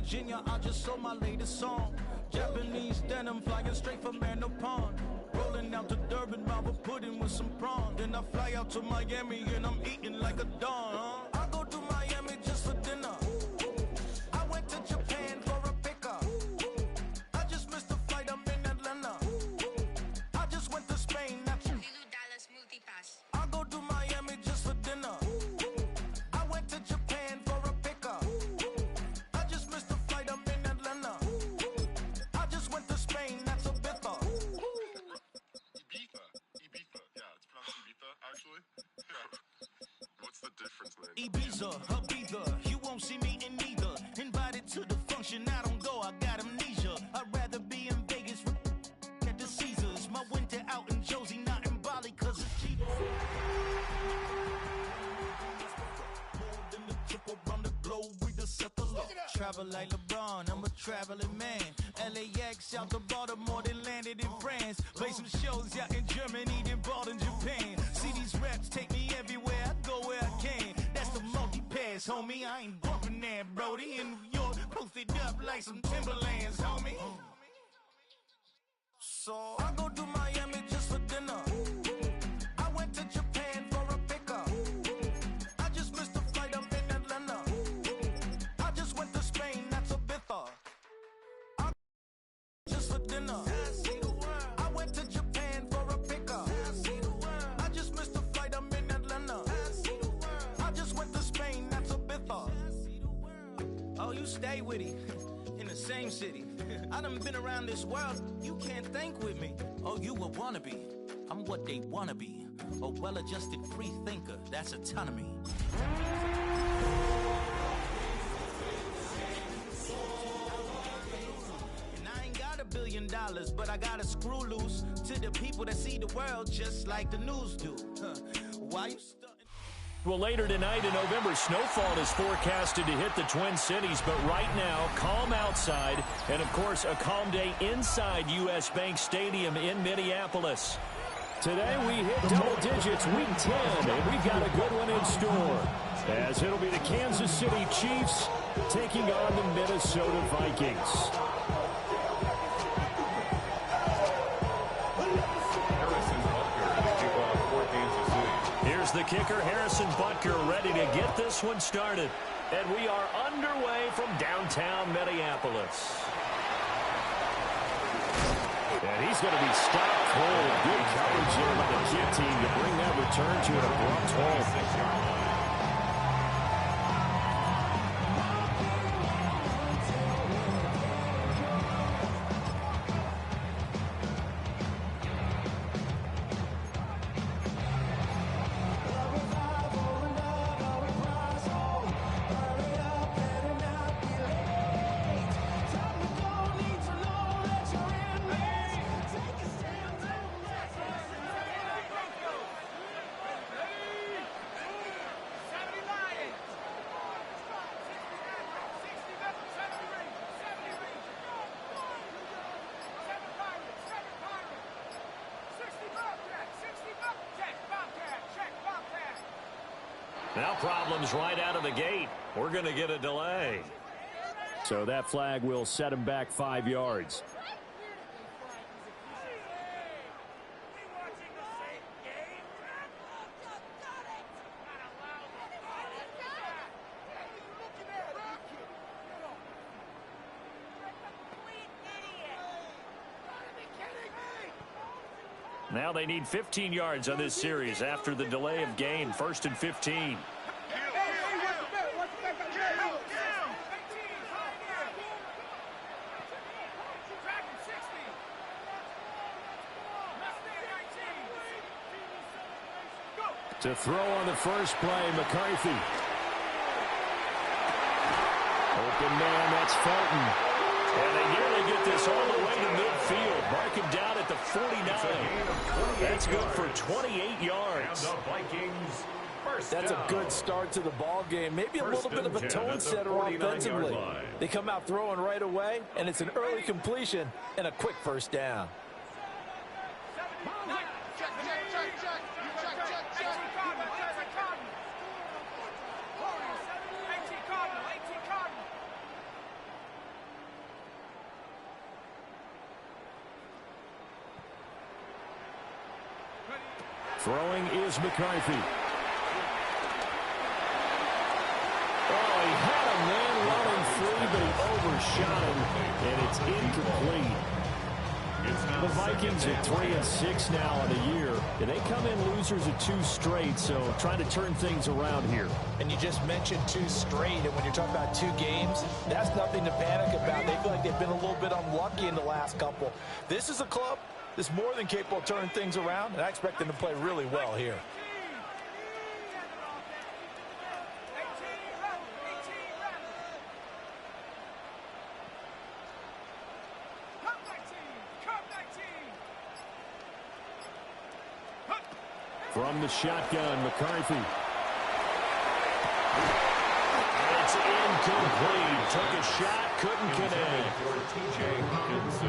Virginia, I just sold my latest song. Japanese denim flying straight from Manapon. Rolling out to Durban, Marvin pudding with some prawn. Then I fly out to Miami and I'm eating like a don. I go to Miami just for dinner. I went to Japan for a pickup. I just missed the flight, I'm in Atlanta. I just went to Spain, that's Dallas multipass. I go to Miami just for dinner. I went to Japan for a pickup. I just missed the flight, I'm in Atlanta. I just went to Spain, that's a Ibiza. Ibiza. Yeah, it's pronounced Ibiza, actually. Yeah. What's the difference, man? Ibiza, Ibiza, you won't see me in neither. Invited to the function, I don't go, I got amnesia. I'd rather be in Vegas at the Caesars. My winter out in Josie, not in Bali, cause it's cheap. More than the trip around the globe, we just set the law. Travel like LeBron, I'm a traveling man. LAX out to Baltimore, then landed in France. Play some shows out in Germany, then bought in Japan. See these reps take me everywhere, I go where I can. That's the multi-pass, homie, I ain't bumping that, Brody. In New York, posted up like some Timberlands, homie. So I go to Miami just for dinner. I went to Japan for a pickup. I just missed the flight, I'm in Atlanta. I just went to Spain, that's Ibiza. I just for dinner. I went to Japan for a pickup. I just missed the flight, I'm in Atlanta. I just went to Spain, that's Ibiza. Oh, you stay with it. In the same city. I done been around this world, you can't think with me. Oh, you a wannabe, I'm what they wanna be. A well-adjusted free thinker, that's autonomy. And I ain't got $1 billion, but I got a screw loose to the people that see the world just like the news do. Why you stuck? Well, later tonight in November, snowfall is forecasted to hit the Twin Cities, but right now, calm outside, and of course, a calm day inside U.S. Bank Stadium in Minneapolis. Today, we hit double digits, week 10, and we've got a good one in store, as it'll be the Kansas City Chiefs taking on the Minnesota Vikings. Here's the kicker, Harrison Butker, ready to get this one started. And we are underway from downtown Minneapolis. And he's going to be stopped cold. Good coverage here by the kick team to bring that return to an abrupt halt. Now problems right out of the gate. We're going to get a delay. So that flag will set him back 5 yards. Now they need 15 yards on this series after the delay of game. 1st and 15. To throw on the first play, McCarthy. Open man, that's Fulton. And they nearly get this all the way to midfield. Mark him down at the 49. That's good for 28 yards. And the Vikings first That's down. a good start to the ball game. Maybe a little bit of a tone setter offensively. They come out throwing right away, and it's an early completion and a quick first down. Throwing is McCarthy. Oh, he had a man running free, but he overshot him, and it's incomplete. The Vikings are 3-6 now on the year, and they come in losers of 2 straight, so trying to turn things around here. And you just mentioned 2 straight, and when you're talking about 2 games, that's nothing to panic about. They feel like they've been a little bit unlucky in the last couple. This is a club that's more than capable of turning things around, and I expect them to play really well here. From the shotgun, McCarthy. It's incomplete. Took a shot, couldn't connect.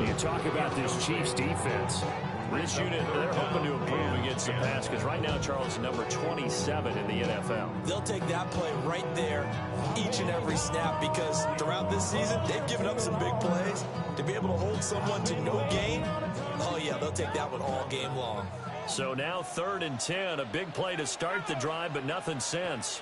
You talk about this Chiefs defense. This unit, they're hoping to improve against the pass because right now, Charles is number 27 in the NFL. They'll take that play right there each and every snap because throughout this season, they've given up some big plays. To be able to hold someone to no gain, oh yeah, they'll take that one all game long. So now 3rd and 10, a big play to start the drive, but nothing since.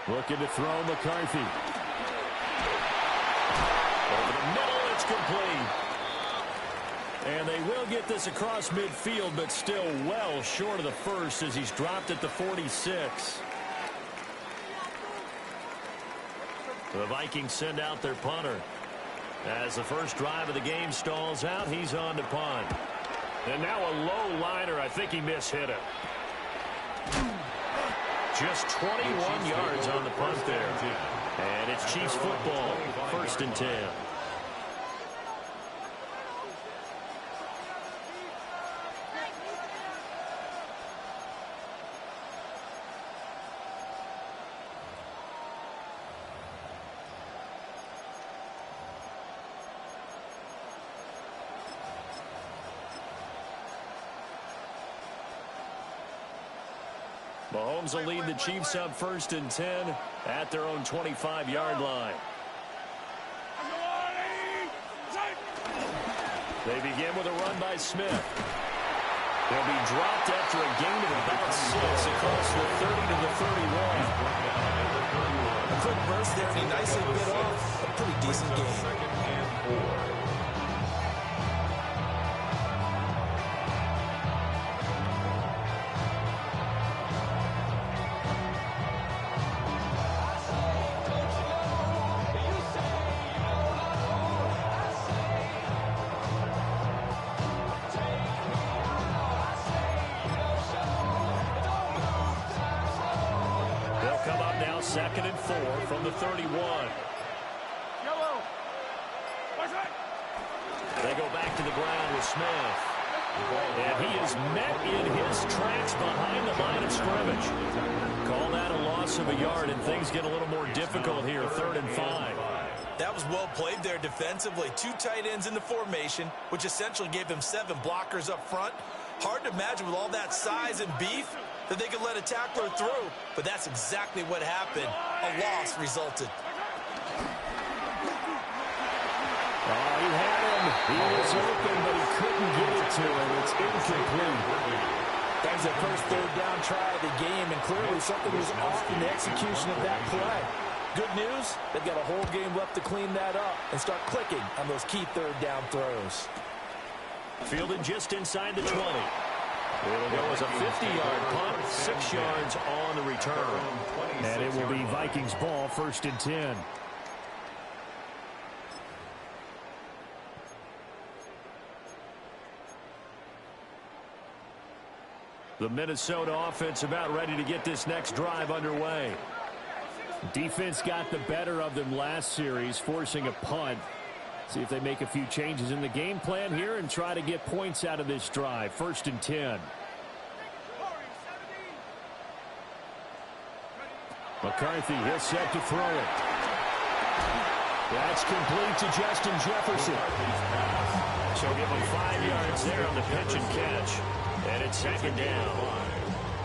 Looking to throw McCarthy. Over the middle, it's complete. And they will get this across midfield, but still well short of the first as he's dropped at the 46. The Vikings send out their punter. As the first drive of the game stalls out, he's on to punt. And now a low liner. I think he mishit it. Just 21 yards on the punt there. And it's Chiefs football, 1st and 10. Mahomes will lead the Chiefs up 1st and 10 at their own 25-yard line. They begin with a run by Smith. They'll be dropped after a gain of about 6 across the 30 to the 31. A quick burst there, and he nicely bit off a pretty decent game. Come up now 2nd and 4 from the 31. They go back to the ground with Smith. And he is met in his tracks behind the line of scrimmage. Call that a loss of a yard, and things get a little more difficult here, 3rd and 5. That was well played there defensively. 2 tight ends in the formation, which essentially gave them 7 blockers up front. Hard to imagine with all that size and beef that they could let a tackler through, but that's exactly what happened. A loss resulted. Oh, he had him. He was open, but he couldn't get it to him. It's incomplete. That was their first 3rd down try of the game, and clearly something was off in the execution of that play. Good news, they've got a whole game left to clean that up and start clicking on those key 3rd down throws. Fielded just inside the 20. It'll go as a 50-yard punt, 6 yards on the return. And it will be Vikings ball, 1st and 10. The Minnesota offense about ready to get this next drive underway. Defense got the better of them last series, forcing a punt. See if they make a few changes in the game plan here and try to get points out of this drive. 1st and 10. McCarthy, he'll set to throw it. That's complete to Justin Jefferson. So give him 5 yards there on the pitch and catch. And it's 2nd down.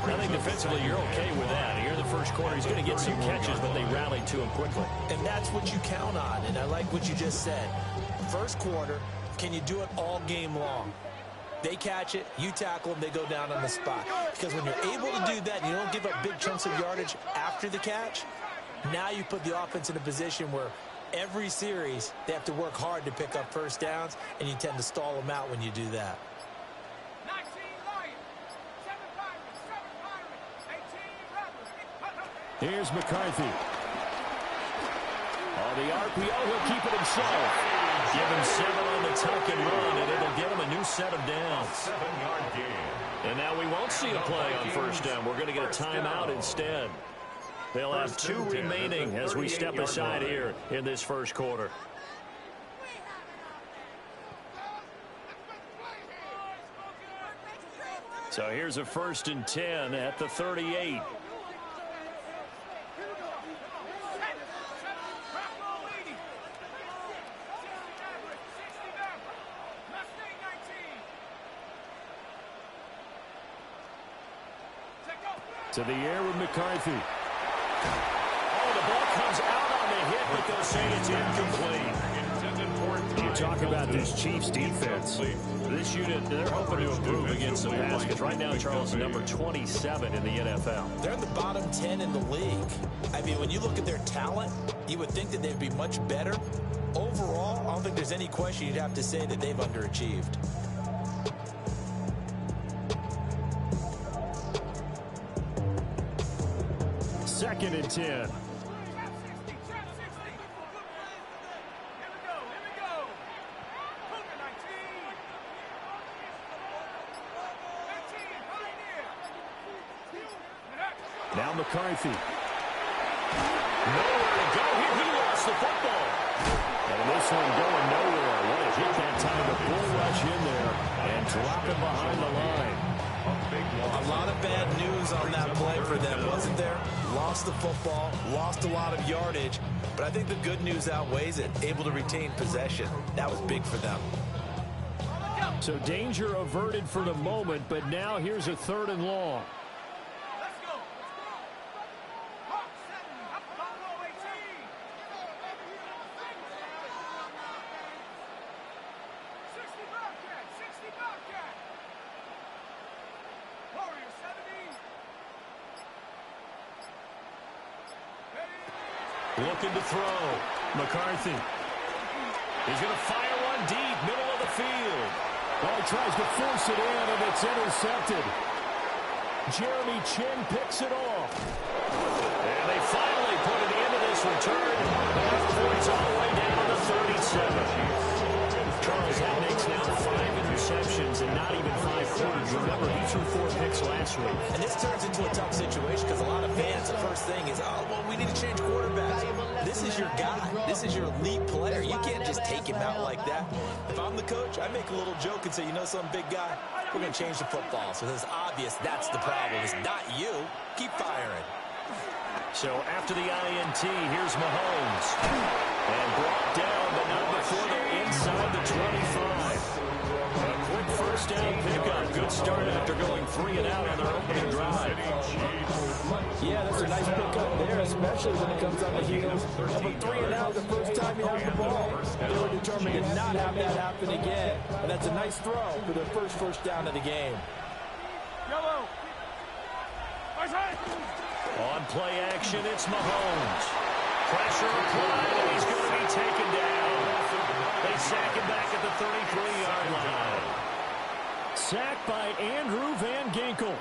I think defensively you're okay with that. Here in the first quarter, he's going to get some catches, but they rallied to him quickly. And that's what you count on, and I like what you just said. First quarter, can you do it all game long? They catch it, you tackle them, they go down on the spot. Because when you're able to do that and you don't give up big chunks of yardage after the catch, now you put the offense in a position where every series they have to work hard to pick up first downs, and you tend to stall them out when you do that. Here's McCarthy. On the RPO, he'll keep it himself. Give him 7 on the tuck and run, and it'll get him a new set of downs. 7-yard gain. And now we won't see a play on first down. We're going to get a timeout instead. They'll have 2 remaining as we step aside here in this first quarter. So here's a 1st and 10 at the 38. To the air with McCarthy. Oh, the ball comes out on the hit, but they'll say it's incomplete. You talk about this Chiefs defense. This unit, they're hoping to improve against the pass, because right now Charles is number 27 in the NFL. They're in the bottom 10 in the league. I mean, when you look at their talent, you would think that they'd be much better. Overall, I don't think there's any question you'd have to say that they've underachieved. 2nd and 10. Now McCarthy. Nowhere to go here. He lost the football. And this one going nowhere. What a hit that time. The bull rush in there and drop it behind the line. A lot of bad news on that play for them, wasn't there? Lost the football, lost a lot of yardage, but I think the good news outweighs it. Able to retain possession. That was big for them. So danger averted for the moment, but now here's a 3rd and long. Looking to throw. McCarthy. He's going to fire one deep, middle of the field. Oh, he tries to force it in, and it's intercepted. Jeremy Chin picks it off. And they finally put it into this return. Points all the way down to the 37. Charles, that makes now 5 interceptions and not even 5 quarters. Remember, he threw 4 picks last week. And this turns into a tough situation because a lot of fans, the first thing is, oh, well, we need to change quarterbacks. This is your guy. This is your elite player. You can't just take him out like that. If I'm the coach, I make a little joke and say, you know, some big guy, we're going to change the football. So it's obvious that's the problem. It's not you. Keep firing. So after the INT, here's Mahomes. And brought down, but not before they're inside the 25. A quick first down pickup. Good start after going 3 and out on their opening drive. Yeah, that's a nice pickup there, especially when it comes on the heels of a 3 and out the first time you have the ball. They were determined to not have that happen again. And that's a nice throw for their first down of the game. On play action, it's Mahomes. Pressure applied, and he's going to be taken down. They sack him back at the 33-yard line. Sacked by Andrew Van Ginkel.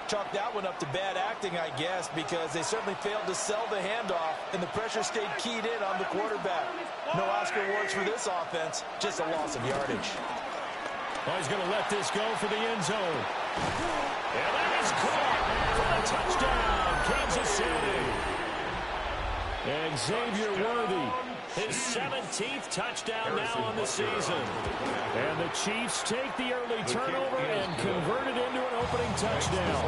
Chalk that one up to bad acting, I guess, because they certainly failed to sell the handoff, and the pressure stayed keyed in on the quarterback. No Oscar awards for this offense, just a loss of yardage. Well, he's going to let this go for the end zone. And that is caught for the touchdown, Kansas City. And Xavier Worthy, his 17th touchdown now on the season. And the Chiefs take the early turnover and convert it into an opening touchdown.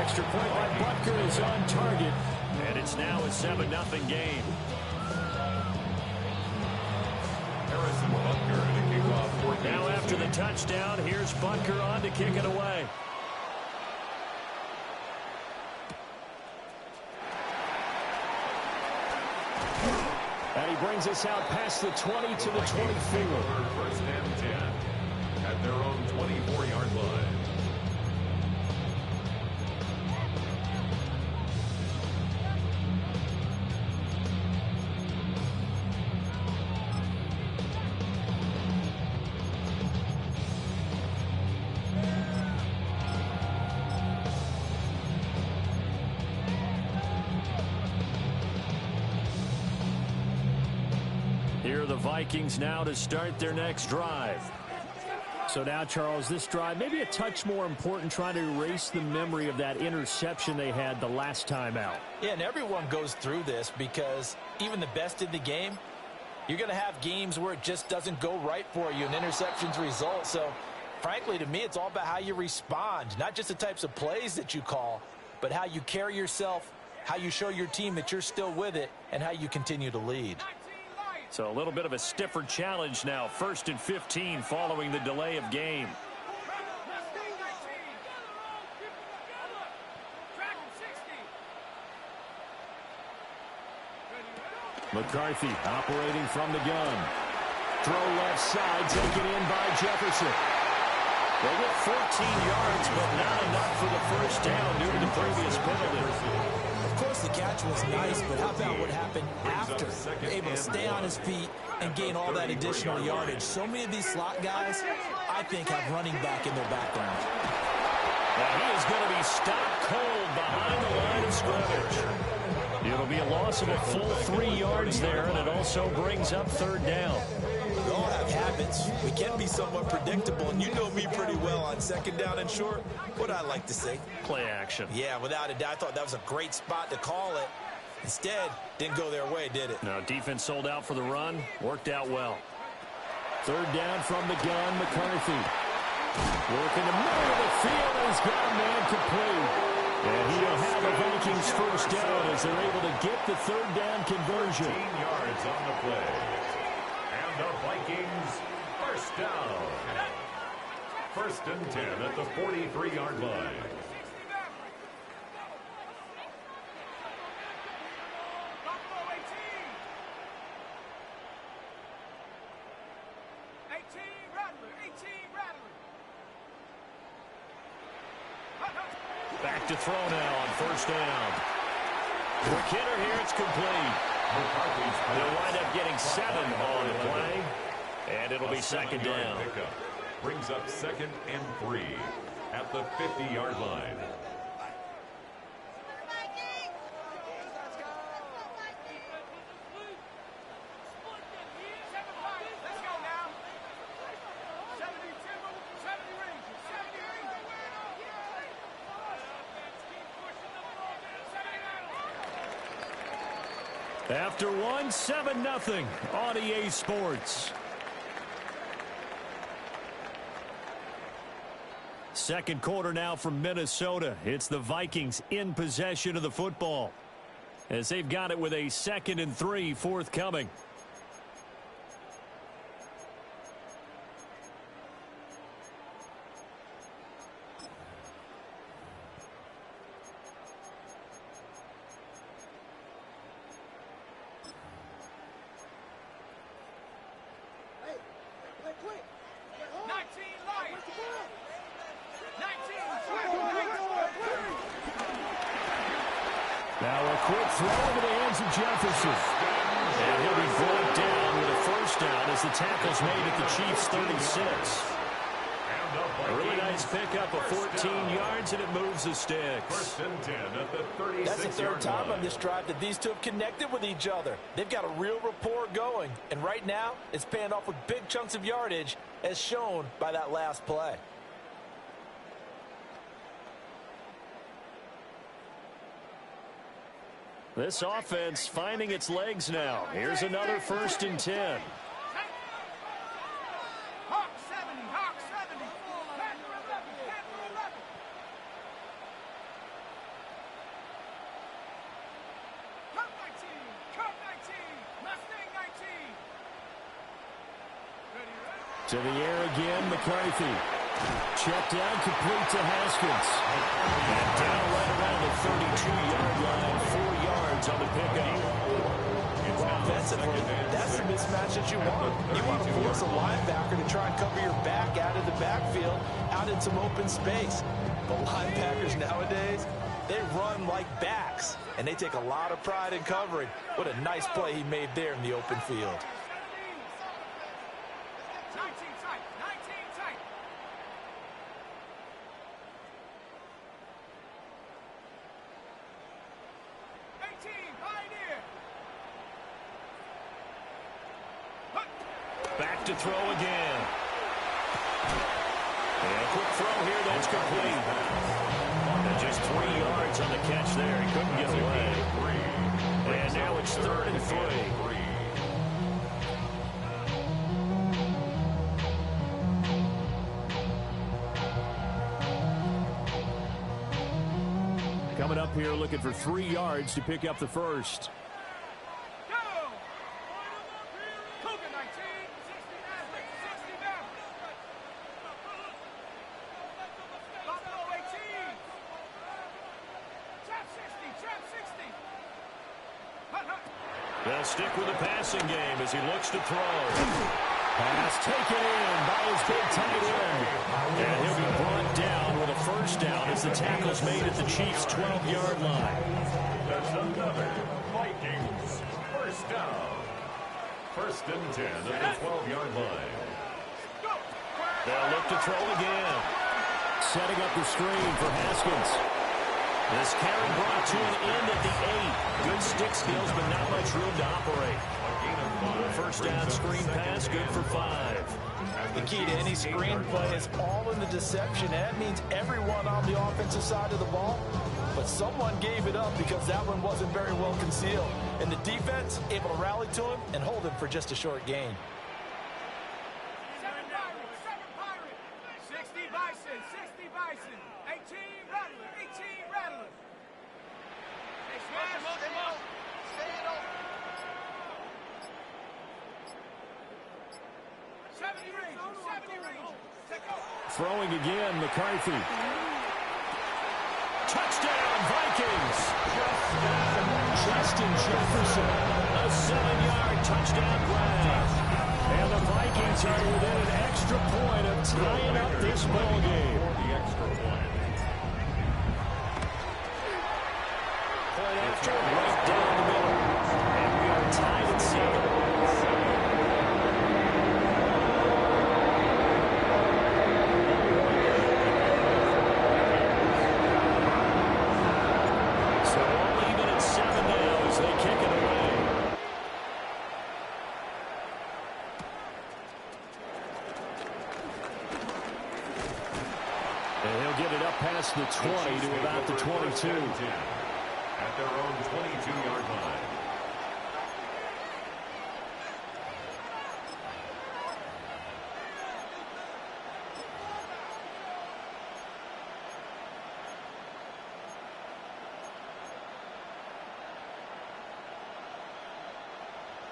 Extra point by Butker is on target, and it's now a 7-0 game. Butker to kick off. Now after the touchdown, here's Butker on to kick it away. brings us out past the 20 to the 24. First and 10 at their own 24-yard line. Here are the Vikings now to start their next drive. So now, Charles, this drive maybe a touch more important, trying to erase the memory of that interception they had the last time out. Yeah, and everyone goes through this because even the best in the game, you're going to have games where it just doesn't go right for you, and interceptions result. So, frankly, to me, it's all about how you respond, not just the types of plays that you call, but how you carry yourself, how you show your team that you're still with it, and how you continue to lead. So a little bit of a stiffer challenge now. 1st and 15 following the delay of game. McCarthy operating from the gun. Throw left side, taken in by Jefferson. They get 14 yards, but not enough for the first down due to the previous penalty. Of course, the catch was nice, but how about what happened after? Able to stay on his feet and gain all that additional yardage. So many of these slot guys, I think, have running back in their background. Now he is going to be stopped cold behind the line of scrimmage. It'll be a loss of a full 3 yards there, and it also brings up 3rd down. We all have habits. We can be somewhat predictable, and you know me pretty well on 2nd down and short. What I like to say? Play action. Yeah, without a doubt. I thought that was a great spot to call it. Instead, didn't go their way, did it? No, defense sold out for the run. Worked out well. 3rd down from the gun, McCarthy. Working the middle of the field, and he's got a man complete. And he'll have the Vikings first down as they're able to get the 3rd down conversion. 15 yards on the play. And the Vikings first down. 1st and 10 at the 43-yard line. Back to throw now on 1st down. Quick hitter here, it's complete. They'll wind up getting 7 on the play, and it'll be 2nd down. Pickup brings up 2nd and 3 at the 50-yard line. After one, 7-0 on EA Sports. 2nd quarter now from Minnesota. It's the Vikings in possession of the football as they've got it with a 2nd and 3 forthcoming. Now a quick throw into the hands of Jefferson. And he'll be brought down with a 1st down as the tackle's made at the Cheifs' 36. A really nice pickup of 14 yards, and it moves the sticks. 1st and 10 at the 36-yard line. That's the 3rd time on this drive that these two have connected with each other. They've got a real rapport going, and right now it's paying off with big chunks of yardage as shown by that last play. This offense finding its legs now. Here's another 1st and 10. To the air again, McCarthy. Check down, complete to Haskins. And down right around the 32-yard line, 4 yards on the pickup. Offensively, that's the mismatch that you want. You want to force a linebacker to try and cover your back out of the backfield, out in some open space. But linebackers nowadays, they run like backs, and they take a lot of pride in covering. What a nice play he made there in the open field. 19 tight, 19 tight. Back to throw again. And a quick throw here, that's complete. And just 3 yards on the catch there. He couldn't get away. And now it's 3rd and 3. Coming up here looking for 3 yards to pick up the first. They'll stick with the passing game as he looks to throw. Pass taken in by his big tight end. And he'll be brought down with a first down as the tackle's made at the Chiefs' 12-yard line. That's another Vikings first down. 1st and 10 at the 12-yard line. They'll look to throw again. Setting up the screen for Haskins. This carry brought to an end at the 8. Good stick skills, but not much room to operate. First down screen pass, good for 5. The key to any screen play is all in the deception. That means everyone on the offensive side of the ball, but someone gave it up because that one wasn't very well concealed. And the defense able to rally to him and hold him for just a short gain. 7 Pirate, 60 Bison, 60 Bison, 18 Rattler, 18 Rattler. Hey, smash, stay open. Stay open. 70 range. Take over. Throwing again, McCarthy. Touchdown, Vikings. Justin Jefferson. A 7-yard touchdown grab. And the Vikings are within an extra point of tying up this ball game. The extra point. Point after, right down the middle. And we are tied at 7. The 20 to about the 22. At their own 22-yard line.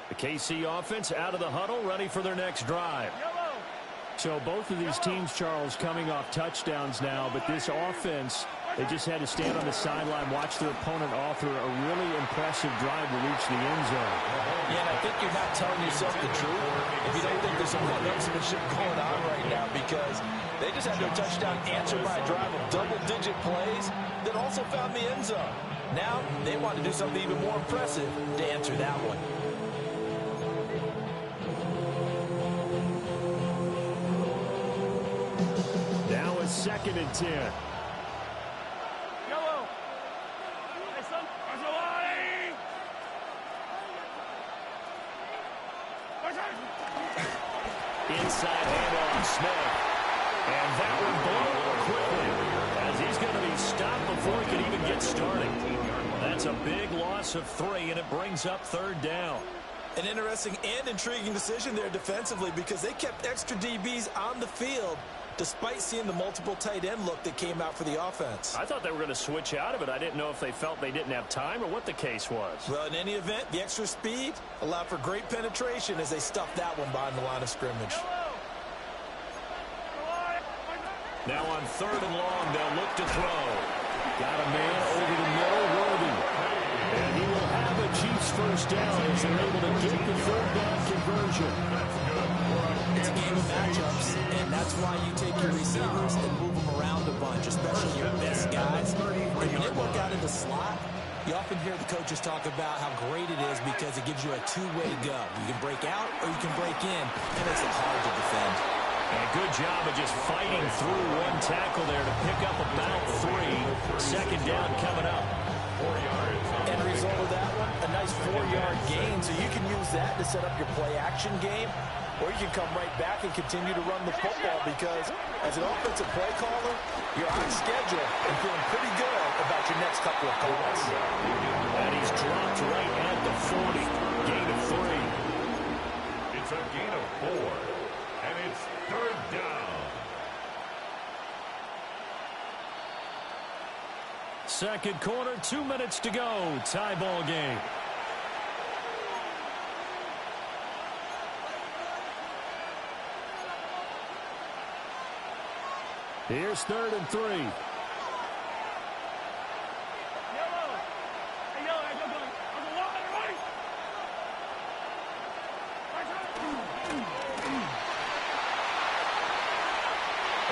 The KC offense out of the huddle, ready for their next drive. So both of these teams, Charles, coming off touchdowns now, but this offense, they just had to stand on the sideline, watch their opponent author a really impressive drive to reach the end zone. Yeah, and I think you're not telling yourself the truth if you don't think there's some one-upsmanship going on right now, because they just had their touchdown answered by a drive of double-digit plays that also found the end zone. Now they want to do something even more impressive to answer that one. Now it's 2nd and 10. Yellow. Hey, son. Inside handoff, Smith. And that one blown quickly as he's going to be stopped before he can even get started. That's a big loss of 3, and it brings up 3rd down. An interesting and intriguing decision there defensively, because they kept extra DBs on the field despite seeing the multiple tight end look that came out for the offense. I thought they were going to switch out of it. I didn't know if they felt they didn't have time or what the case was. Well, in any event, the extra speed allowed for great penetration as they stuffed that one behind the line of scrimmage. Now on 3rd and long, they'll look to throw. Got a man over the middle, Worthy. And he will have a Chiefs Chiefs first down as they're able to get the third down conversion. It's a game of matchups, and that's why you take your receivers and move them around a bunch, especially your best guys. And when they work out in the slot, you often hear the coaches talk about how great it is because it gives you a two-way go. You can break out or you can break in, and it makes it hard to defend. And a good job of just fighting through one tackle there to pick up about 3. Second down coming up. 4 yards. And the result of that one, a nice 4-yard gain. So you can use that to set up your play-action game, or you can come right back and continue to run the football because as an offensive play caller, you're on schedule and feeling pretty good about your next couple of calls. And he's dropped right at the 40. Gain of 3. It's a gain of 4. And it's third down. Second quarter, 2 minutes to go. Tie ball game. Here's 3rd and 3.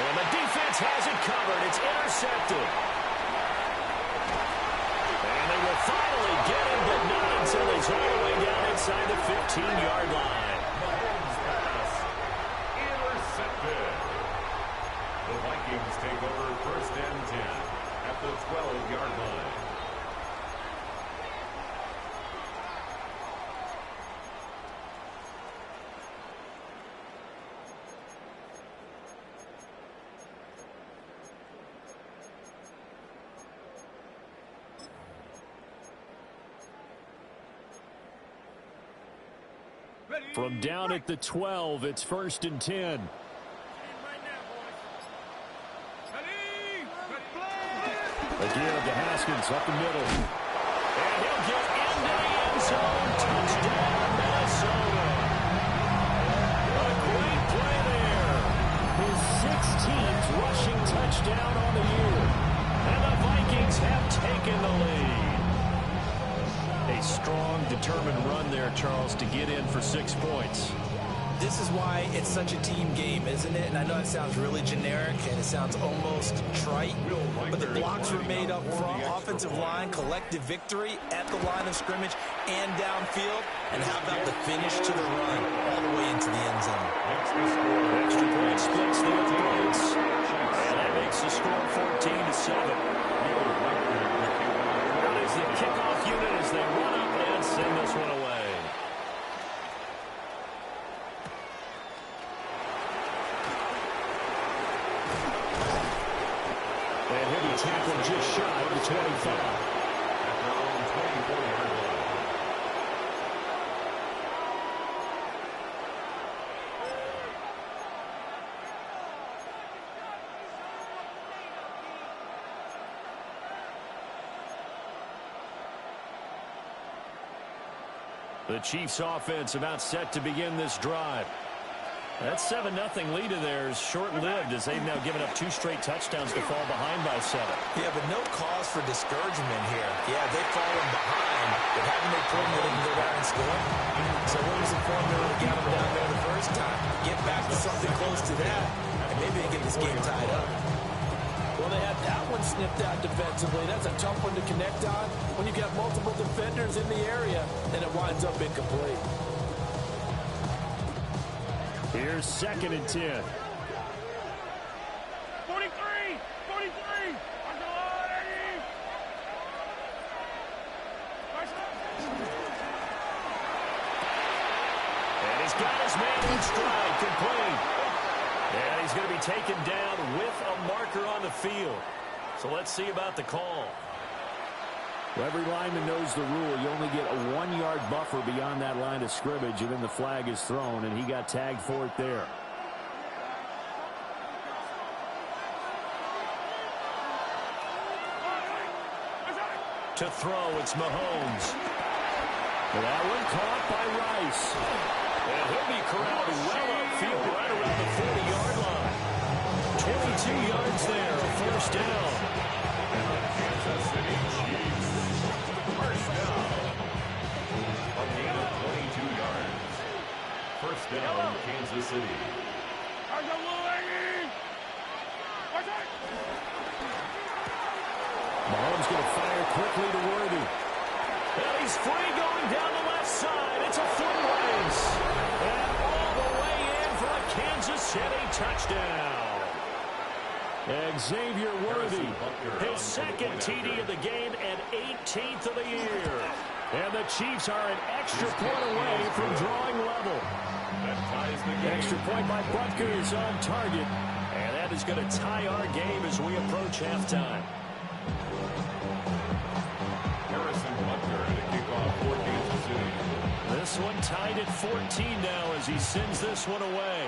And the defense has it covered. It's intercepted. And they will finally get him, but not until he's all the way down inside the 15-yard line. Mahomes pass intercepted. The Vikings take over 1st and 10 at the 12-yard line. From down at the 12, it's 1st and 10. Again to Haskins up the middle. And he'll get into the end zone. Touchdown, Minnesota. A great play there. His 16th rushing touchdown on the year. And the Vikings have taken the lead. A strong, determined run there, Charles, to get in for 6 points. This is why it's such a team game, isn't it? And I know it sounds really generic and it sounds almost trite, but the blocks were made up front, offensive line, collective victory at the line of scrimmage and downfield. And how about the finish to the run all the way into the end zone? Extra point splits the points. And that makes the score 14-7. That is the kickoff unit as they run up and send this one away. And he'll be tackled just shy of the 25. At their own 24-yard line. The Chiefs offense about set to begin this drive. That 7-0 lead of theirs short-lived as they've now given up 2 straight touchdowns to fall behind by 7. Yeah, but no cause for discouragement here. Yeah, they've fallen behind, but haven't they proven that they can go down and score? So what was the formula to get them down there the first time? Get back to something close to that, and maybe they get this game tied up. Well, they had that one snipped out defensively. That's a tough one to connect on when you've got multiple defenders in the area, and it winds up incomplete. Here's 2nd and 10. 43! 43! And he's got his man in stride, complete. And he's going to be taken down with a marker on the field. So let's see about the call. Well, every lineman knows the rule. You only get a 1-yard buffer beyond that line of scrimmage, and then the flag is thrown, and he got tagged for it there. To throw, it's Mahomes. That one caught by Rice. And he'll be corralled well upfield right around the 40-yard line. 22 yards there, a first down. And the Kansas City Chiefs. First down. City. Mahomes going to fire quickly to Worthy. And he's free going down the left side. It's a foot race. And all the way in for a Kansas City touchdown. Xavier Worthy, his second TD of the game and 18th of the year. And the Chiefs are an extra point away from drawing level. Extra point by Butker is on target. And that is going to tie our game as we approach halftime. This one tied at 14 now as he sends this one away.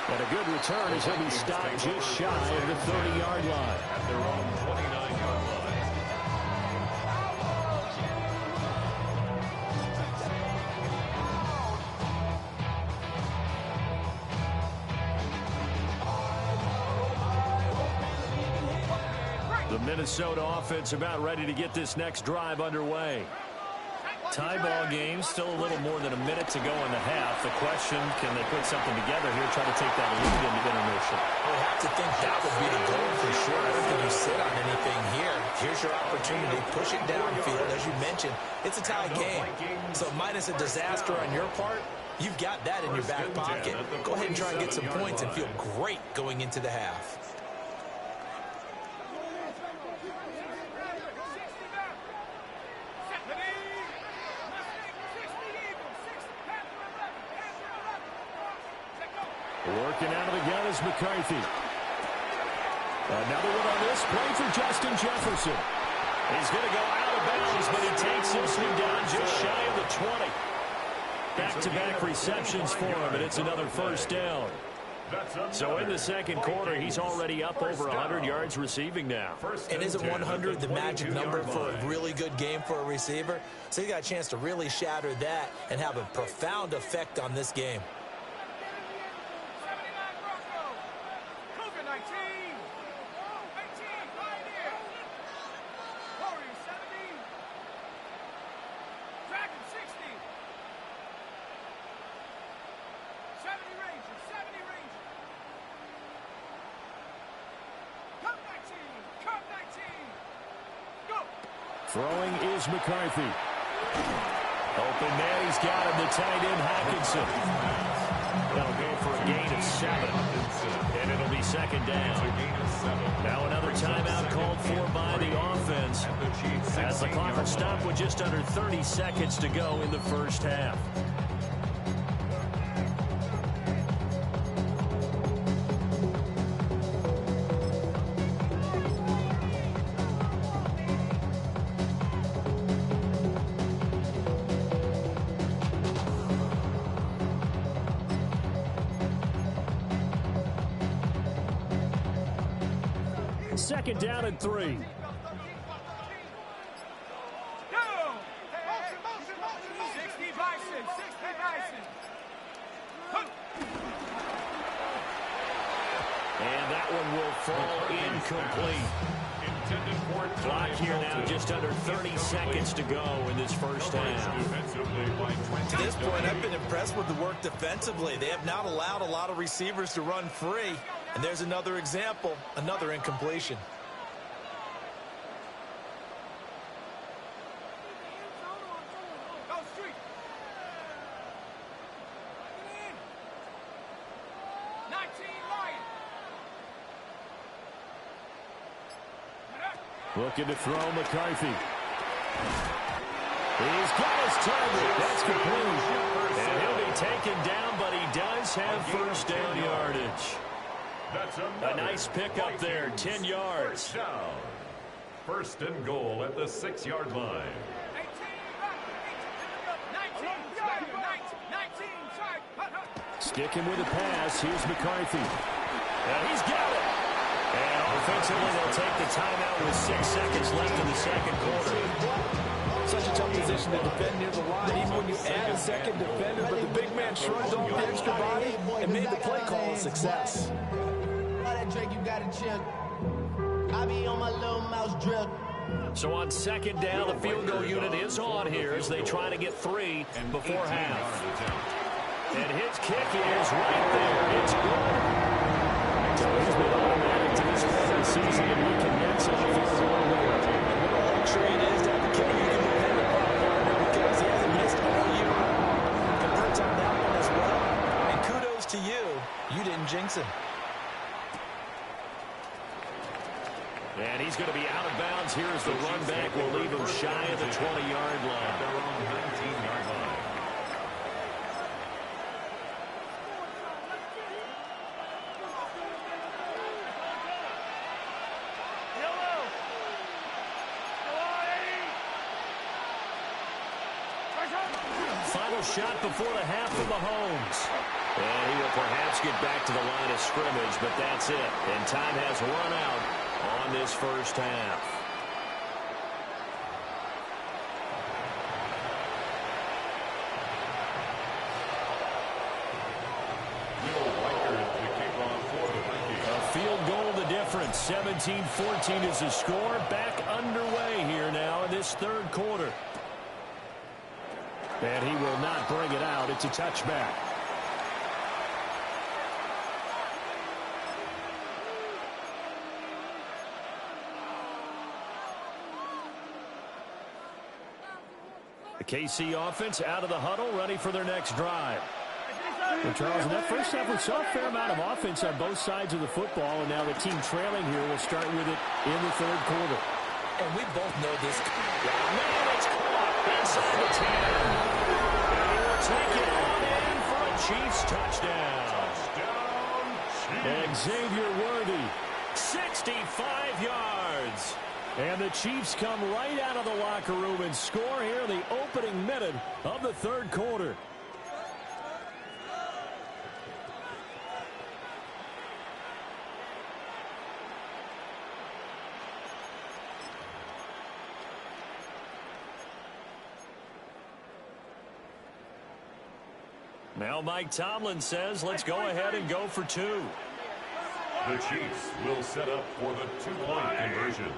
And a good return as he'll be stopped just shy of the 30-yard line. At their own 29-yard line. The Minnesota offense about ready to get this next drive underway. Tie ball game, still a little more than a minute to go in the half. The question, can they put something together here, try to take that lead into intermission? I have to think that would be the goal for sure. I don't think you sit on anything here. Here's your opportunity. Push it downfield. As you mentioned, it's a tie game. So minus a disaster on your part, you've got that in your back pocket. Go ahead and try and get some points and feel great going into the half. Working out of the gun is McCarthy. Another one on this play for Justin Jefferson. He's going to go out of bounds, but he takes him down just shy of the 20. Back-to-back receptions for him, and it's another first down. So in the second quarter, he's already up over 100 yards receiving now. And isn't 100 the magic number for a really good game for a receiver? So you got a chance to really shatter that and have a profound effect on this game. Throwing is McCarthy. Open man, he's got him, the tight end Hockenson. That'll go for a gain of 7. And it'll be second down. Now another timeout called for by the offense. As the clock will stop with just under 30 seconds to go in the first half. Second down and 3. 60 Bison, 60 Bison. And that one will fall incomplete. Clock here now, just under 30 seconds to go in this first half. To this point, I've been impressed with the work defensively. They have not allowed a lot of receivers to run free. And there's another example, another incompletion. Looking to throw McCarthy. He's got his target. That's complete. And he'll be taken down, but he does have first down yardage. A nice pickup there, 10 yards. First and goal at the 6-yard line. Sticking with the pass, here's McCarthy. And he's got it. And offensively, they'll take the timeout with 6 seconds left in the second quarter. Such a tough position to defend near the line, even when you add a second defender, but the big man shrugged off the extra body and made the play call a success. Drake, you gotta chill. I be on my little mouse drip. So on second down, the field goal unit is on here as they try to get 3 before half. And his kick is right there. It's good. So he's been automatic to this point of the season, and he connects on field goal there. What a luxury it is to have a kicker you can depend upon, partner, because he hasn't missed all year long. Converts on that one as well. And kudos to you. You didn't jinx him. And he's going to be out of bounds here as the run back will leave him shy of the 20-yard line. Their own 19-yard line. Final shot before the half for Mahomes. And he will perhaps get back to the line of scrimmage, but that's it. And time has run out on this first half. A field goal the difference. 17-14 is the score. Back underway here now in this third quarter. And he will not bring it out. It's a touchback. The KC offense out of the huddle, ready for their next drive. Well, Charles, in that first half, we saw a fair amount of offense on both sides of the football, and now the team trailing here will start with it in the third quarter. And we both know this. Man, it's caught inside the 10. He will take it on in for a Chiefs touchdown. Xavier Worthy, 65 yards. And the Chiefs come right out of the locker room and score here in the opening minute of the third quarter. Now Mike Tomlin says, let's go ahead and go for 2. The Chiefs will set up for the 2-point conversion.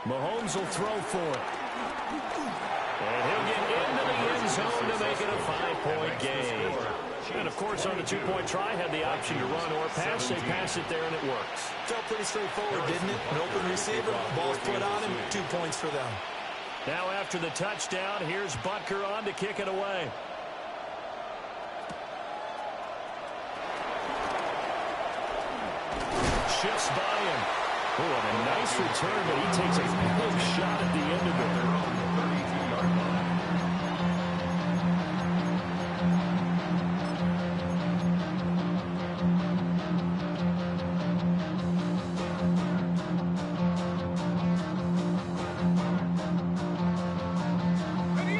Mahomes will throw for it. And he'll get into the end zone to make it a 5-point game. And, of course, on the 2-point try, had the option to run or pass. They pass it there, and it works. Felt pretty straightforward, didn't it? An open receiver, ball's put on him, 2 points for them. Now after the touchdown, here's Butker on to kick it away. Shifts by him. Oh, and a nice return, but he takes a big shot at the end of it.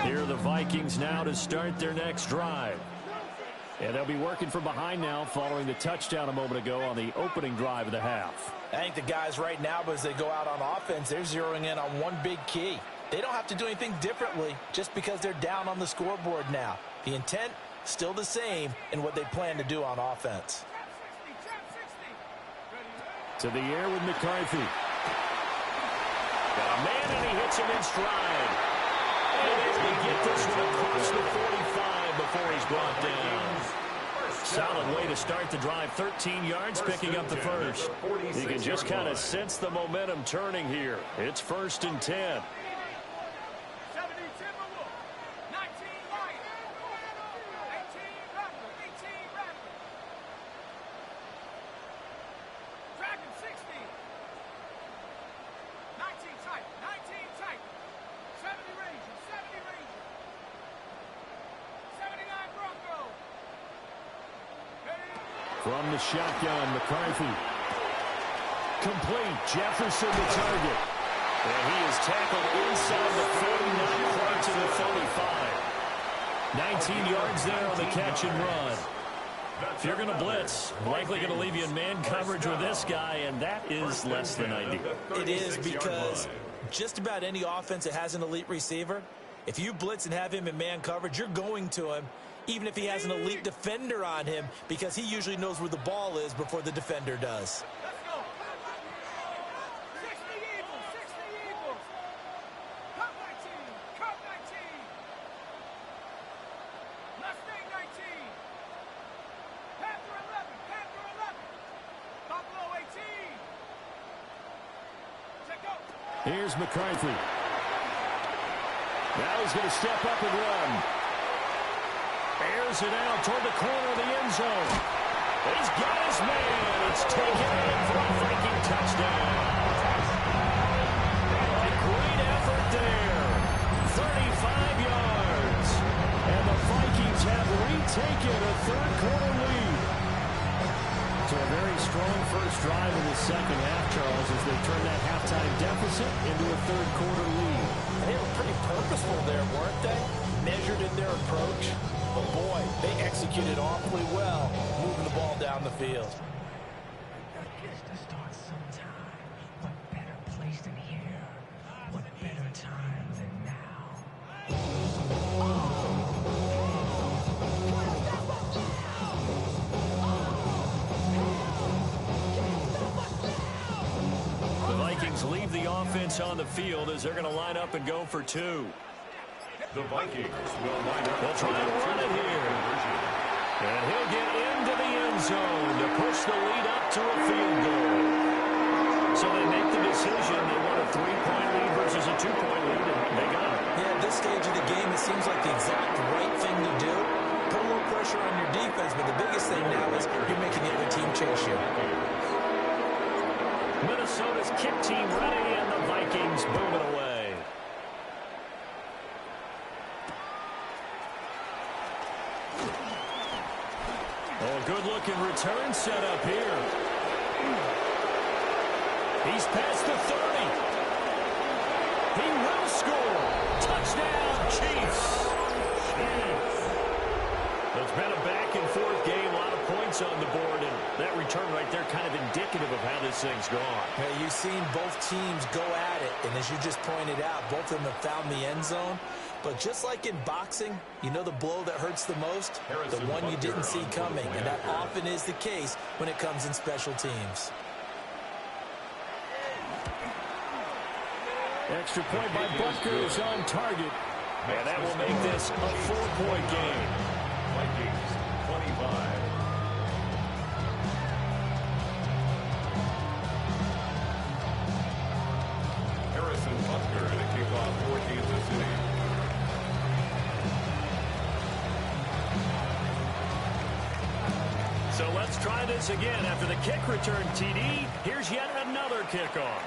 Here are the Vikings now to start their next drive. And they'll be working from behind now following the touchdown a moment ago on the opening drive of the half. I think the guys right now, as they go out on offense, they're zeroing in on one big key. They don't have to do anything differently just because they're down on the scoreboard now. The intent, still the same in what they plan to do on offense. To the air with McCarthy. Got a man, and he hits him in stride. And they get this one across the 45 before he's brought down. Solid way to start the drive. 13 yards, picking up the first. You can just kind of sense the momentum turning here. It's 1st and 10. From the shotgun, McCarthy. Complete. Jefferson the target. And he is tackled inside the 49, quite to the 35. 19 yards there on the catch and run. If you're going to blitz, likely going to leave you in man coverage with this guy, and that is less than ideal. It is, because just about any offense that has an elite receiver, if you blitz and have him in man coverage, you're going to him, even if he has an elite defender on him, because he usually knows where the ball is before the defender does. Here's McCarthy. Now he's going to step up and run. Airs it out toward the corner of the end zone. He's got his man. It's taken in for a Viking touchdown. A great effort there. 35 yards. And the Vikings have retaken a third-quarter lead. So a very strong first drive in the second half, Charles, as they turn that halftime deficit into a third-quarter lead. They were pretty purposeful there, weren't they? Measured in their approach. But, boy, they executed awfully well, moving the ball down the field. What better place than here? What better time than now? The Vikings leave the offense on the field as they're going to line up and go for two. The Vikings will line up. They'll try and run it here. And he'll get into the end zone to push the lead up to a field goal. So they make the decision. They want a 3-point lead versus a 2-point lead, and they got it. Yeah, at this stage of the game, it seems like the exact right thing to do. Put a little pressure on your defense, but the biggest thing now is you're making the other team chase you. Minnesota's kick team ready, and the Vikings boom it away. Oh, good-looking return set up here. He's past the 30. He will score. Touchdown, Cheifs. It's been a back-and-forth game. A lot of points on the board, and that return right there kind of indicative of how this thing's gone. Yeah, you've seen both teams go at it, and as you just pointed out, both of them have found the end zone. But just like in boxing, you know the blow that hurts the most? The one you didn't see coming, and that often is the case when it comes in special teams. Extra point by Butker is on target. And that will make this a 4-point game. Vikings 25. Harrison Butker to kick off for Kansas City. So let's try this again. After the kick return, TD, here's yet another kickoff.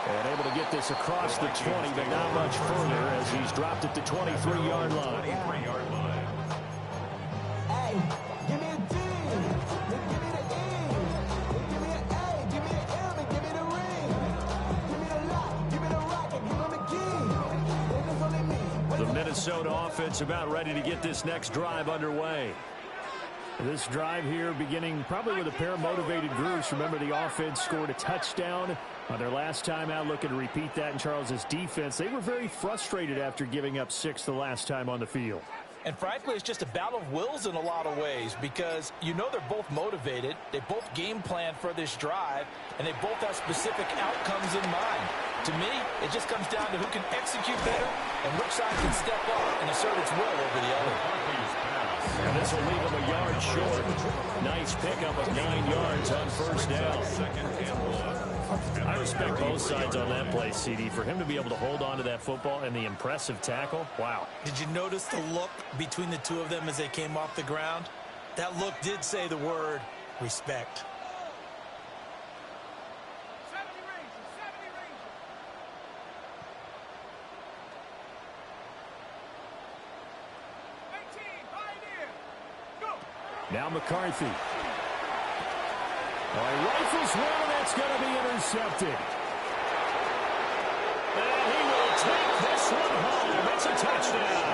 And able to get this across the 20, but not much further as he's dropped at the 23-yard line. 23-yard line. Hey, give me a D. Give me the E. Give me an A. Give me an M. And give me the ring. Give me the lock. Give me the rock. And give me the key. There's only me. The Minnesota offense about ready to get this next drive underway. This drive here beginning probably with a pair of motivated groups. Remember, the offense scored a touchdown on their last time out. Looking to repeat that in Charles's defense. They were very frustrated after giving up 6 the last time on the field. And frankly, it's just a battle of wills in a lot of ways because you know they're both motivated. They both game plan for this drive, and they both have specific outcomes in mind. To me, it just comes down to who can execute better and which side can step up and assert its will over the other. And this will leave him a yard short. Nice pickup of 9 yards on first down. I respect both sides on that play, CD. For him to be able to hold on to that football and the impressive tackle, wow. Did you notice the look between the two of them as they came off the ground? That look did say the word respect. 70 Rangers, 70 Rangers. Now McCarthy. He rifles one, and that's going to be intercepted. And he will take this one home. It's a touchdown.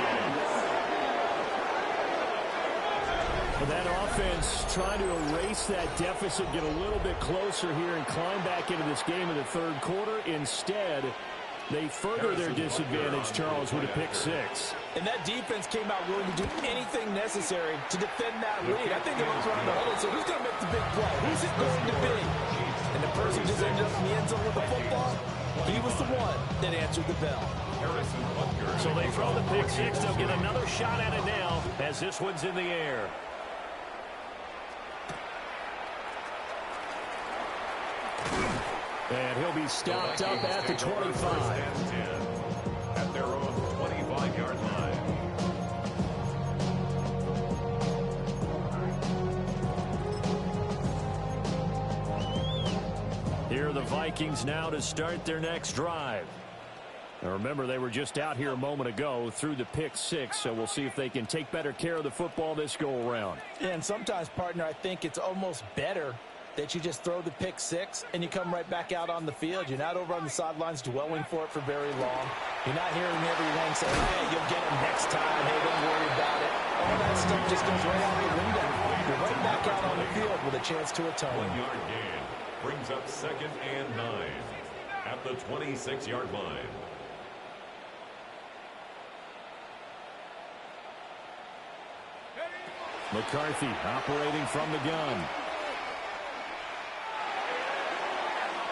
Well, that offense trying to erase that deficit, get a little bit closer here, and climb back into this game in the third quarter. Instead, they further their disadvantage, Charles, with a pick six. And that defense came out willing to do anything necessary to defend that lead. I think they looked around the huddle and said, who's going to make the big play? Who's it going to be? And the person who just ended up in the end zone with the football, he was the one that answered the bell. So they throw the pick six. They'll get another shot at it now as this one's in the air. And he'll be stopped up at the 25. At their own 25-yard line. Here are the Vikings now to start their next drive. Now remember, they were just out here a moment ago through the pick six, so we'll see if they can take better care of the football this go-around. And sometimes, partner, I think it's almost better that you just throw the pick six and you come right back out on the field. You're not over on the sidelines dwelling for it for very long. You're not hearing everyone say, hey, you'll get him next time. Hey, don't worry about it. All that stuff just goes right out the window. You're right back out on the field with a chance to atone. 1-yard gain brings up 2nd and 9 at the 26-yard line. McCarthy operating from the gun.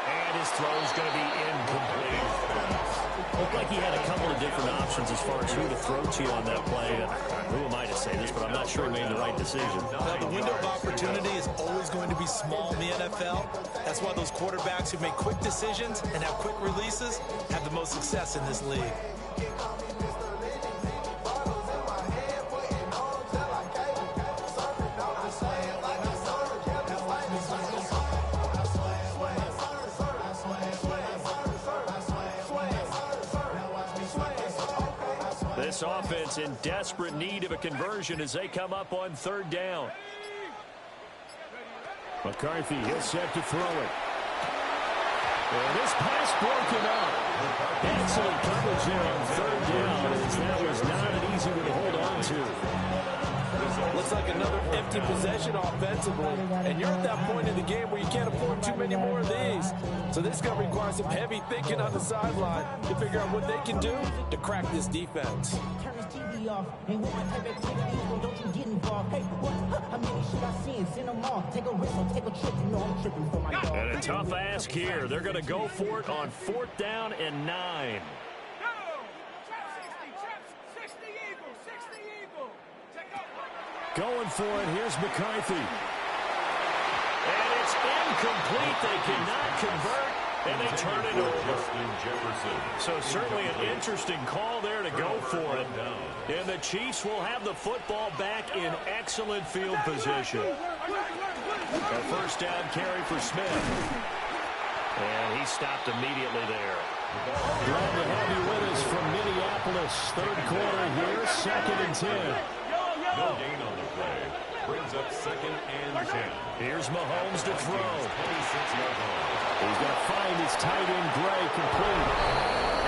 And his throw is going to be incomplete. Looked like he had a couple of different options as far as who to throw to on that play. Who am I to say this, but I'm not sure he made the right decision. Now, the window of opportunity is always going to be small in the NFL. That's why those quarterbacks who make quick decisions and have quick releases have the most success in this league. This offense in desperate need of a conversion as they come up on 3rd down. McCarthy is set to throw it. And this pass broken up. Excellent coverage there on 3rd down, as that was not an easy one to hold on to. Looks like another empty possession offensively. And you're at that point in the game where you can't afford too many more of these. So this is going to require some heavy thinking on the sideline to figure out what they can do to crack this defense. Turn this TV off. Ain't with my type activities, well, don't you get involved. Hey, what? How many should I see? Send them off. Take a risk or take a trip. You know I'm tripping for my dog. And a tough ask here. They're going to go for it on 4th down and 9. Going for it. Here's McCarthy. And it's incomplete. They cannot convert, and they turn it over. So certainly an interesting call there to go for it. And the Chiefs will have the football back in excellent field position. A 1st down carry for Smith. And he stopped immediately there. Glad to have you with us from Minneapolis. 3rd quarter here, 2nd and 10. No gain on the play. Brings up 2nd and 10. Here's Mahomes to throw. 26-yard line. He's going to find his tight end Gray complete.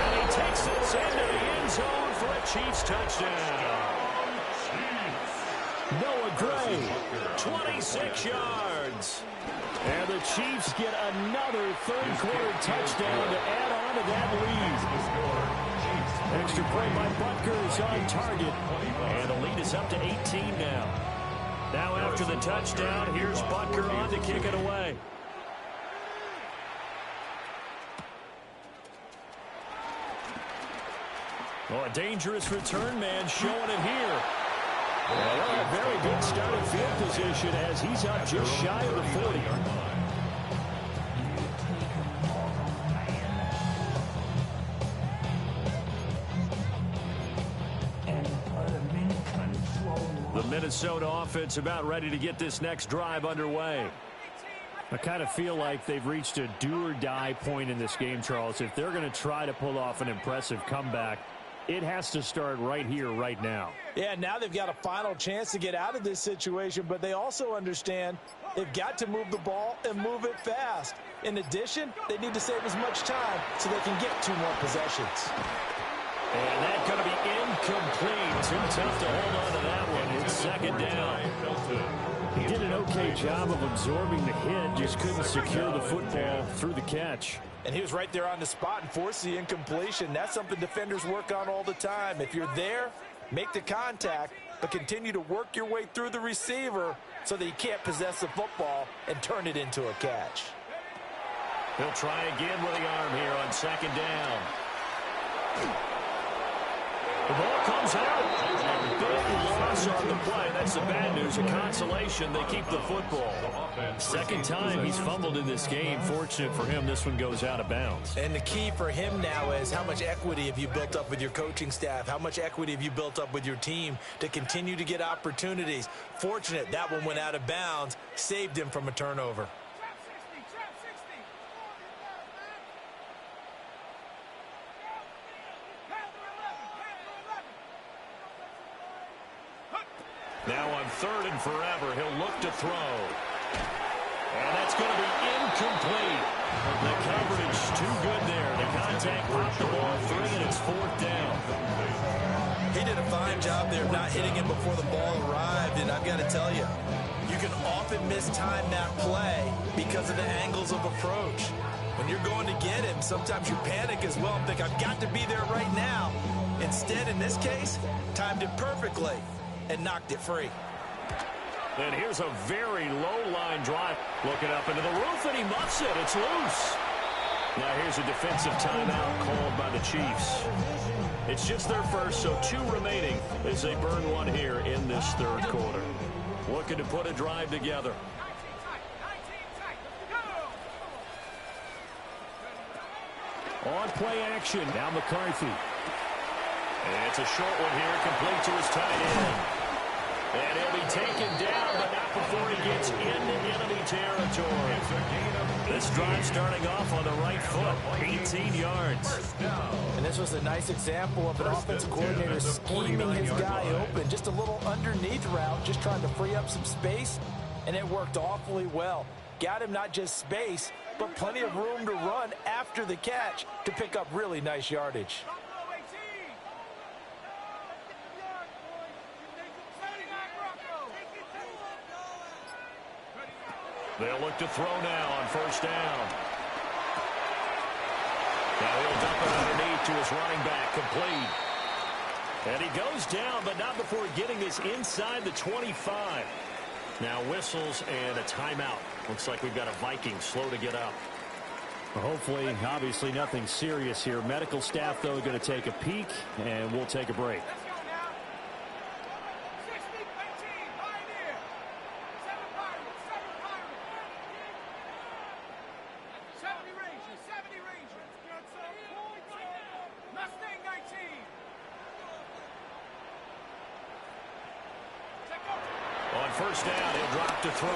And he takes this into the end zone for a Chiefs touchdown. Noah Gray. 26 yards. And the Chiefs get another 3rd quarter touchdown to add on to that lead. Extra point by Butker is on target. And the lead is up to 18 now. Now after the touchdown, here's Butker on to kick it away. Oh, a dangerous return man showing it here. Well, a very good start in field position as he's up just shy of the 40. The Minnesota offense about ready to get this next drive underway. I kind of feel like they've reached a do-or-die point in this game, Charles. If they're going to try to pull off an impressive comeback, it has to start right here, right now. Yeah, now they've got a final chance to get out of this situation, but they also understand they've got to move the ball and move it fast. In addition, they need to save as much time so they can get 2 more possessions. And that's going to be incomplete. Too tough to hold on to that one. It's 2nd down. He did an okay job of absorbing the hit, just couldn't secure the football through the catch. And he was right there on the spot and forced the incompletion. That's something defenders work on all the time. If you're there, make the contact, but continue to work your way through the receiver so that you can't possess the football and turn it into a catch. He'll try again with the arm here on 2nd down. The ball comes out. And big loss on the play. That's the bad news. A consolation, they keep the football. Second time he's fumbled in this game. Fortunate for him, this one goes out of bounds. And the key for him now is how much equity have you built up with your coaching staff? How much equity have you built up with your team to continue to get opportunities? Fortunate that one went out of bounds, saved him from a turnover. Now on 3rd and forever, he'll look to throw. And that's going to be incomplete. The coverage too good there. The contact popped the ball free, and it's 4th down. He did a fine job there of not hitting him before the ball arrived, and I've got to tell you, you can often mistime that play because of the angles of approach. When you're going to get him, sometimes you panic as well and think, I've got to be there right now. Instead, in this case, timed it perfectly and knocked it free. And here's a very low-line drive. Looking up into the roof, and he muffs it. It's loose. Now here's a defensive timeout called by the Chiefs. It's just their first, so 2 remaining as they burn one here in this 3rd quarter. Looking to put a drive together. On play action, now McCarthy. And it's a short one here, complete to his tight end. And he'll be taken down, but not before he gets into enemy territory. This drive starting off on the right foot, 18 yards. And this was a nice example of an offensive coordinator scheming his guy open. Just a little underneath route, just trying to free up some space, and it worked awfully well. Got him not just space, but plenty of room to run after the catch to pick up really nice yardage. They'll look to throw now on 1st down. Now he'll dump it underneath to his running back, complete. And he goes down, but not before getting this inside the 25. Now whistles and a timeout. Looks like we've got a Viking slow to get up. Well, hopefully, obviously nothing serious here. Medical staff, though, going to take a peek, and we'll take a break. On 1st down, he'll drop to throw.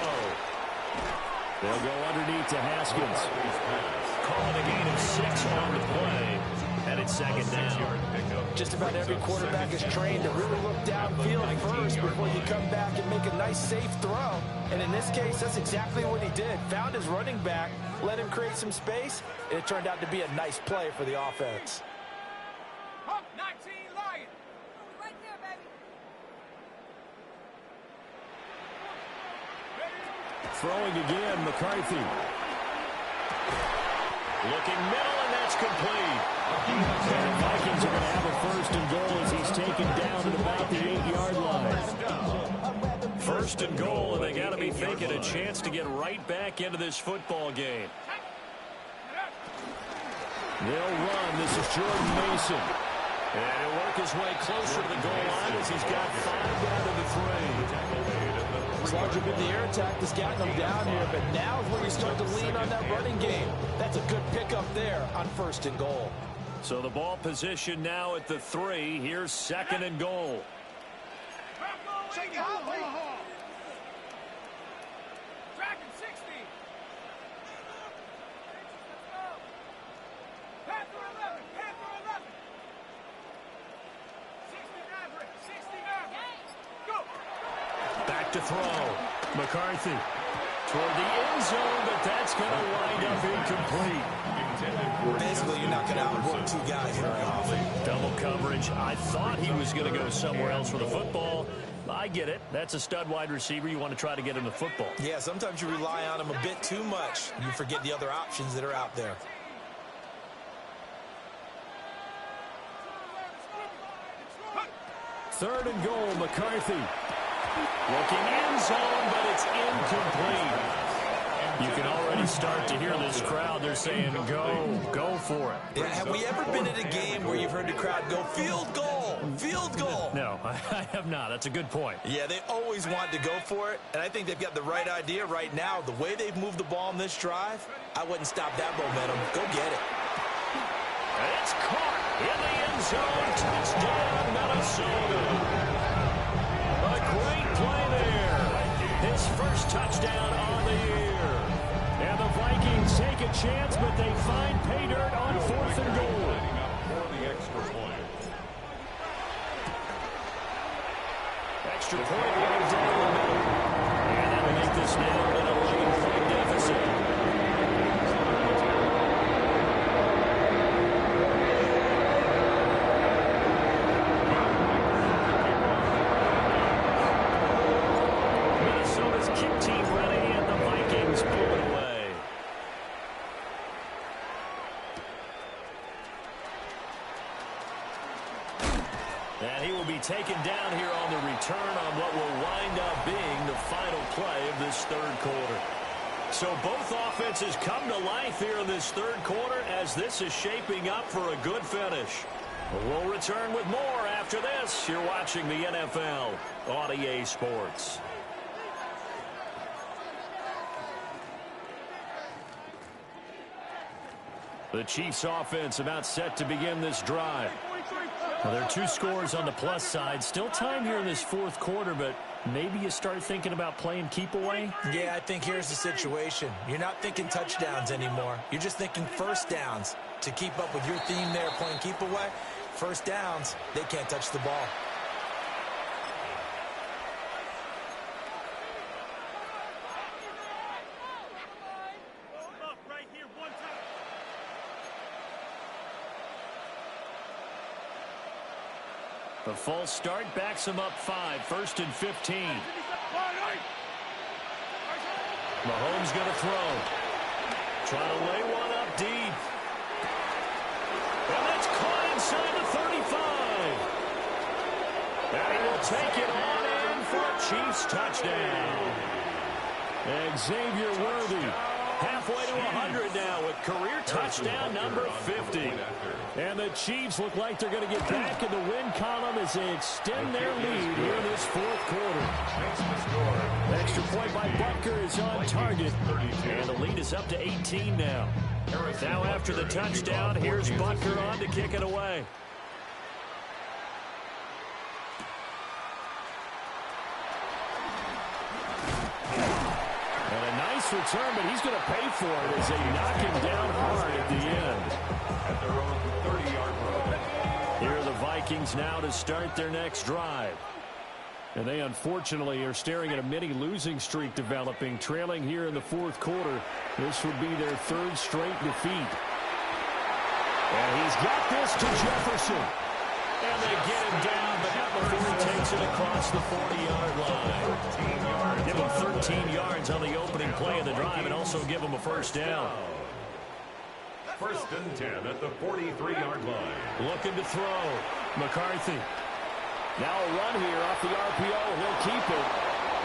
They'll go underneath to Haskins. Calling a gain of 6 on the play. And it's 2nd down. Just about every quarterback is trained to really look downfield first before you come back and make a nice, safe throw. And in this case, that's exactly what he did. Found his running back, let him create some space, and it turned out to be a nice play for the offense. Throwing again, McCarthy. Looking middle, and that's complete. And the Vikings are going to have a 1st and goal as he's taken down at about the 8-yard line. 1st and goal, and they got to be thinking a chance to get right back into this football game. They'll run. This is Jordan Mason. And he'll work his way closer to the goal line as he's got 5 down to the 3. It's largely been the air attack that's gotten them down here, but now is where you start to lean on that running game. That's a good pickup there on 1st and goal. So the ball position now at the 3. Here's 2nd and goal. Shake it out, Tracking 60. Panther 11. Panther 11. 60 average. 60 average. Go. Back to throw. McCarthy toward the end zone, but that's going to wind up incomplete. Basically, you're not going to outwork 2 guys very often. Double coverage. I thought he was going to go somewhere else for the football. I get it. That's a stud wide receiver. You want to try to get him the football. Yeah, sometimes you rely on him a bit too much. You forget the other options that are out there. Third and goal, McCarthy. Looking end zone, but it's incomplete. You can already start to hear this crowd. They're saying, go for it. Yeah, have we ever been at a game where you've heard the crowd go, field goal, field goal? No, I have not. That's a good point. Yeah, they always want to go for it, and I think they've got the right idea right now. The way they've moved the ball in this drive, I wouldn't stop that momentum. Go get it. And it's caught in the end zone. Touchdown, Minnesota. A great play there. His first touchdown on the year. And the Vikings take a chance, but they find pay dirt on 4th and goal. For the extra point. Extra point right down the middle. And that'll make this now an 11-point deficit. Minnesota's kick team ready, and the Vikings pull it away. And he will be taken down here on the return on what will wind up being the final play of this third quarter. So both offenses come to life here in this third quarter as this is shaping up for a good finish. We'll return with more after this. You're watching the NFL on EA Sports. The Chiefs offense about set to begin this drive. Well, there are 2 scores on the plus side. Still time here in this fourth quarter, but maybe you start thinking about playing keep away? Yeah, I think here's the situation. You're not thinking touchdowns anymore. You're just thinking first downs. To keep up with your theme there, playing keep away, first downs, they can't touch the ball. The false start backs him up 5, 1st and 15. Mahomes going to throw. Trying to lay one up deep. And that's caught inside the 35. And he will take it on in for a Chiefs touchdown. Xavier Worthy halfway to 100 now with career touchdown number 50. And the Chiefs look like they're going to get back in the win column as they extend their lead here in this fourth quarter. Extra point by Butker is on target. And the lead is up to 18 now. Now after the touchdown, here's Butker on to kick it away. Return, but he's going to pay for it as they knock him down hard at the end. At their own 30-yard line. Here are the Vikings now to start their next drive. And they unfortunately are staring at a mini losing streak developing, trailing here in the fourth quarter. This would be their 3rd straight defeat. And he's got this to Jefferson. And they get him down, but not before he takes it across the 40-yard line. Give him 13 yards on the opening play of the drive and also give him a first down. 1st and 10 at the 43-yard line. Looking to throw. McCarthy. Now a run here off the RPO. He'll keep it.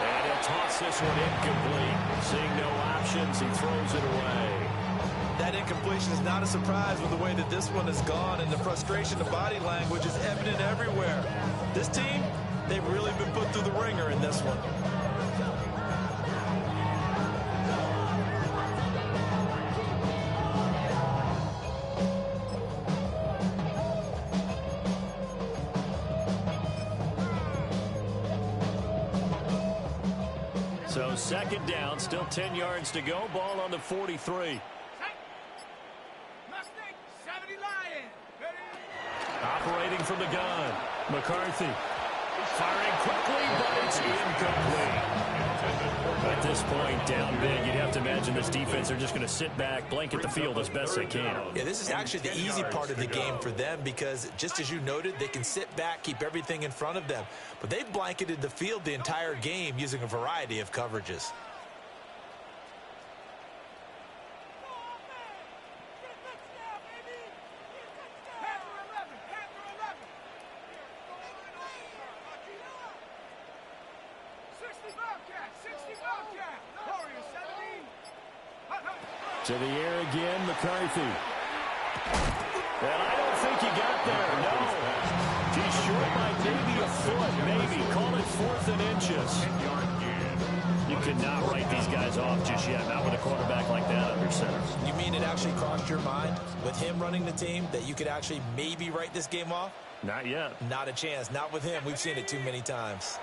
And he'll toss this one incomplete. Seeing no options, he throws it away. That incompletion is not a surprise with the way that this one has gone, and the frustration of body language is evident everywhere. This team, they've really been put through the ringer in this one. So 2nd down, still 10 yards to go. Ball on the 43. Operating from the gun. McCarthy firing quickly, but it's incomplete. At this point, down big, you'd have to imagine this defense are just going to sit back, blanket the field as best they can. Yeah, this is actually the easy part of the game for them because, just as you noted, they can sit back, keep everything in front of them. But they've blanketed the field the entire game using a variety of coverages. To the air again, McCarthy. And I don't think he got there, no. He's short by maybe a foot, maybe. Call it 4th and inches. You cannot write these guys off just yet, not with a quarterback like that under center. You mean it actually crossed your mind with him running the team that you could actually maybe write this game off? Not yet. Not a chance. Not with him. We've seen it too many times.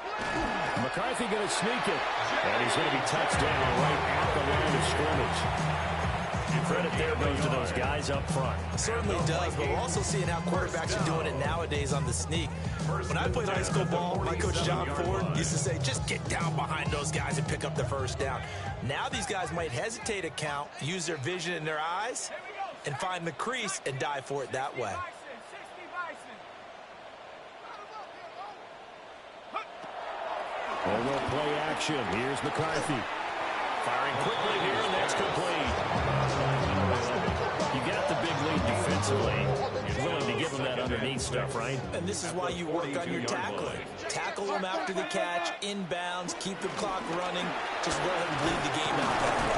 McCarthy going to sneak it. And he's going to be touched down right at the line of scrimmage. Credit there goes to those guys up front. It certainly does, but we're also seeing how quarterbacks are doing it nowadays on the sneak. When I played high school ball, my coach John Ford used to say, just get down behind those guys and pick up the first down. Now these guys might hesitate to count, use their vision in their eyes, and find the crease and dive for it that way. And we'll play action. Here's McCarthy. Firing quickly here, and that's complete. You got the big lead defensively. You're willing to give them that underneath stuff, right? And this is why you work on your tackling. Tackle them after the catch, inbounds, keep the clock running. Just let them bleed the game out that way.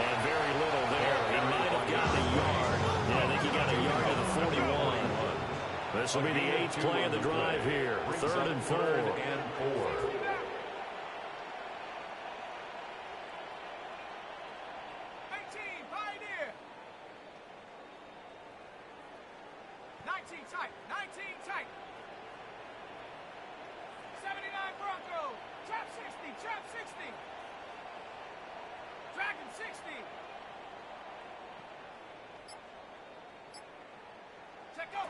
And very little there. He might have gotten a yard. Yeah, I think he got a yard to the 41. This will be the 8th play of the drive here. 3rd and 4. Tight, 19 tight. 79 Bronco. Trap 60, trap 60. Dragon 60. Check go.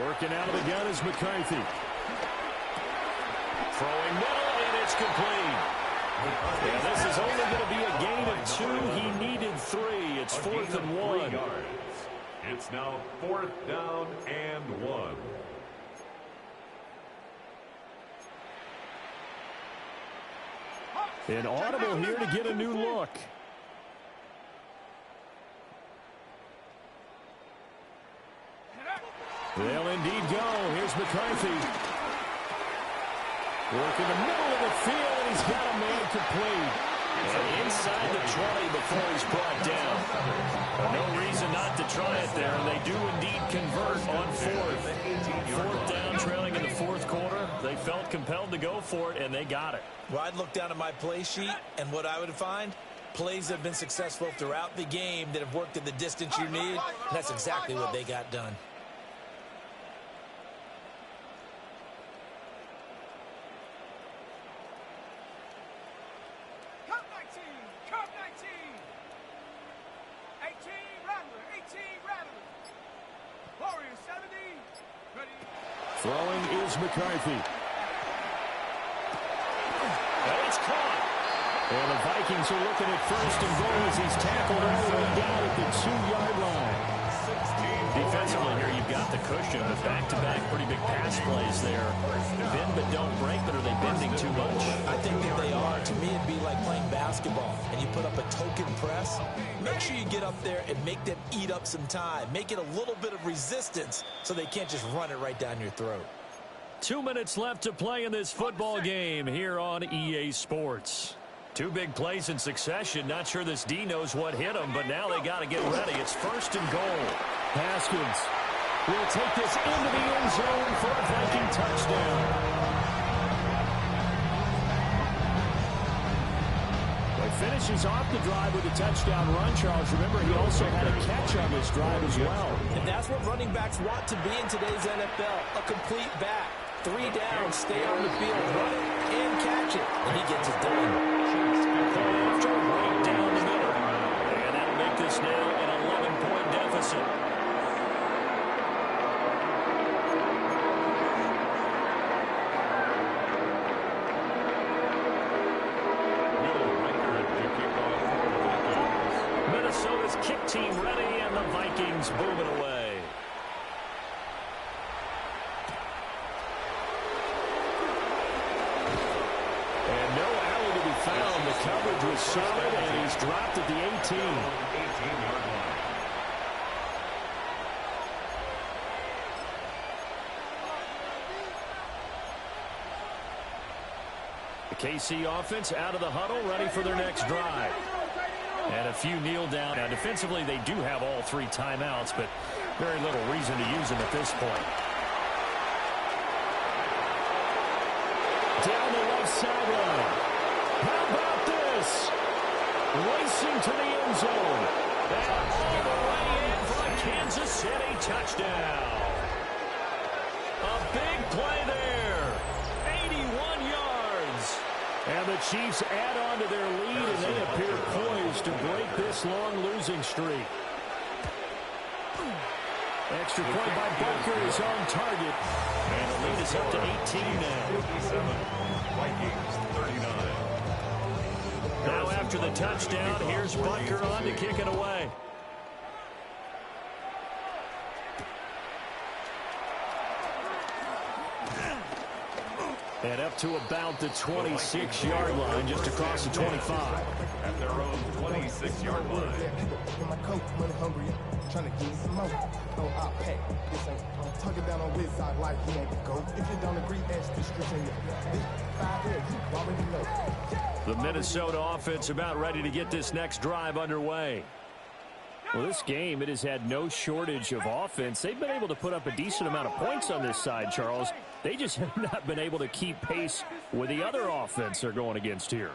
Working out of the gun is McCarthy. Throwing middle, and it's complete. Yeah, this is only going to be a gain of 2. He needed 3. It's 4th and 1. It's now 4th down and 1. An audible here to get a new look. They'll indeed go. Here's McCarthy. Working the middle of the field, and he's got a man complete. And inside the 20 before he's brought down. No reason not to try it there, and they do indeed convert on 4th. 4th down, trailing in the 4th quarter. They felt compelled to go for it, and they got it. Well, I'd look down at my play sheet, and what I would find, plays have been successful throughout the game that have worked in the distance you need, and that's exactly what they got done. Throwing is McCarthy. And it's caught. And the Vikings are looking at 1st and goal as he's tackled all the way down at the 2-yard line. Defensively here, you've got the cushion, but back-to-back pretty big pass plays there. Bend but don't break, but are they bending too much? I think that they are. To me, it'd be like playing basketball, and you put up a token press. Make sure you get up there and make them eat up some time. Make it a little bit of resistance so they can't just run it right down your throat. 2 minutes left to play in this football game here on EA Sports. 2 big plays in succession. Not sure this D knows what hit him, but now they got to get ready. It's 1st and goal. Haskins will take this into the end zone for a Viking touchdown. He finishes off the drive with a touchdown run, Charles. Remember, he also had a catch on this drive as well. And that's what running backs want to be in today's NFL, a complete back. 3 down, stay on the field, run it, and catch it. And he gets it done. Right down the middle. And that'll make this now an 11-point deficit. Minnesota's kick team ready, and the Vikings booming away. And no alley to be found. The coverage was solid, and he's dropped at the 18. 18-yard line. The KC offense out of the huddle, ready for their next drive. And a few kneel down. Now, defensively, they do have all 3 timeouts, but very little reason to use them at this point. Down the left sideline. How about this? Racing to the end zone. And all the way in for a Kansas City touchdown. A big play there. 81 yards. And the Chiefs add on to their lead, and they appear poised to break this long losing streak. Extra point by Butker is on target. And the lead is up to 18 now. 57, Vikings 39. Now after the touchdown, here's Butker on to kick it away. And up to about the 26-yard line, just across the 25. At their own 26-yard line. My coach, money hungry, trying to give me some more. Oh, I'll pay. This ain't, I'm talking down on his side like he ain't the GOAT. If you don't agree, ask the streets in your 5 years, you already know. The Minnesota offense about ready to get this next drive underway. Well, this game, it has had no shortage of offense. They've been able to put up a decent amount of points on this side, Charles. They just have not been able to keep pace with the other offense they're going against here.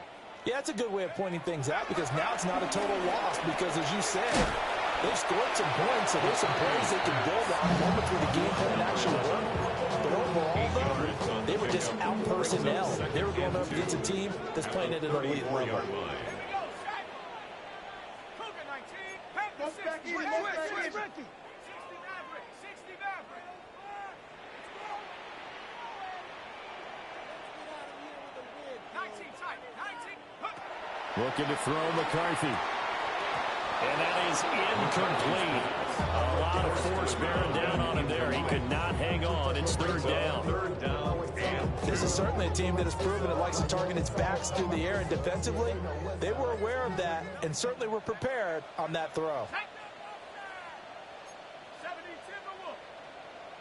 Yeah, it's a good way of pointing things out because now it's not a total loss because, as you said, they've scored some points, so there's some plays they can build on, moments where the game plan actually worked. But overall, though, they were just out-personnel. They were going up against a team that's playing at an elite level. Looking to throw McCarthy. And that is incomplete. A lot of force bearing down on him there. He could not hang on. It's third down. This is certainly a team that has proven it likes to target its backs through the air, and defensively, they were aware of that and certainly were prepared on that throw.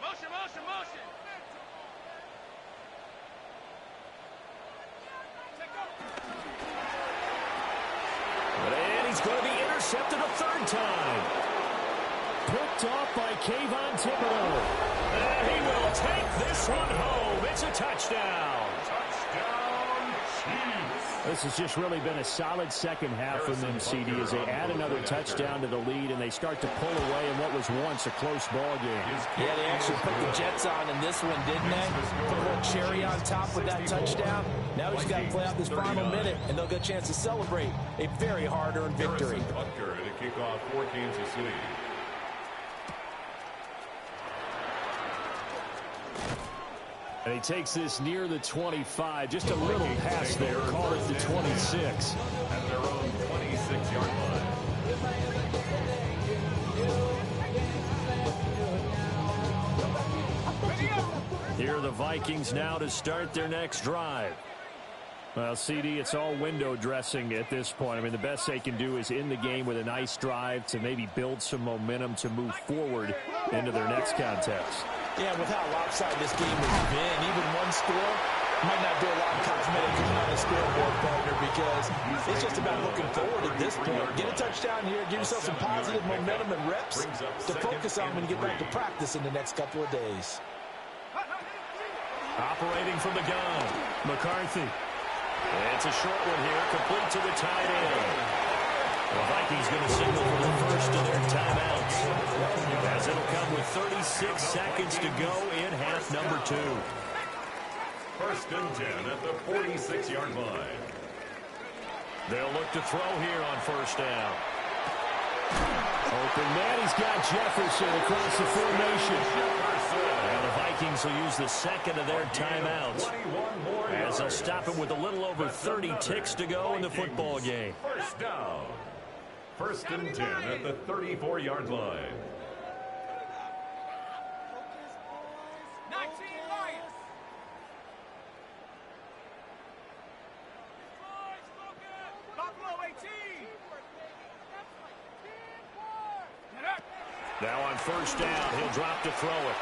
Motion, motion, motion. And he's going to be intercepted a third time. Picked off by Kayvon Thibodeau. And he will take this one home. It's a touchdown. Touchdown, Chiefs. This has just really been a solid second half from them, CD, as they add another touchdown to the lead and they start to pull away in what was once a close ball game. Yeah, they actually put the Jets on in this one, didn't they? Put a little cherry on top with that touchdown. Now we just got to play out this final minute, and they'll get a chance to celebrate a very hard-earned victory. Butker to kick off for Kansas City. And he takes this near the 25. Just a little pass there. Call it the 26. At their own 26-yard line. Here are the Vikings now to start their next drive. Well, CD, it's all window dressing at this point. I mean, the best they can do is end the game with a nice drive to maybe build some momentum to move forward into their next contest. Yeah, with how lopsided this game has been, even one score might not do a lot of cosmetic coming on the scoreboard, partner, because it's just about looking forward at this point. Get a touchdown here, give yourself some positive momentum and reps to focus on when you get back to practice in the next couple of days. Operating from the gun, McCarthy. It's a short one here, complete to the tight end. The Vikings going to signal for the first of their timeouts, as it'll come with 36 seconds to go in half number 2. First and 10 at the 46-yard line. They'll look to throw here on first down. Open man, he's got Jefferson across the formation. And the Vikings will use the second of their timeouts, as they'll stop it with a little over 30 ticks to go in the football game. First down. First and 10 at the 34-yard line. 19 Lions. Buffalo 18. Now on first down, he'll drop to throw it.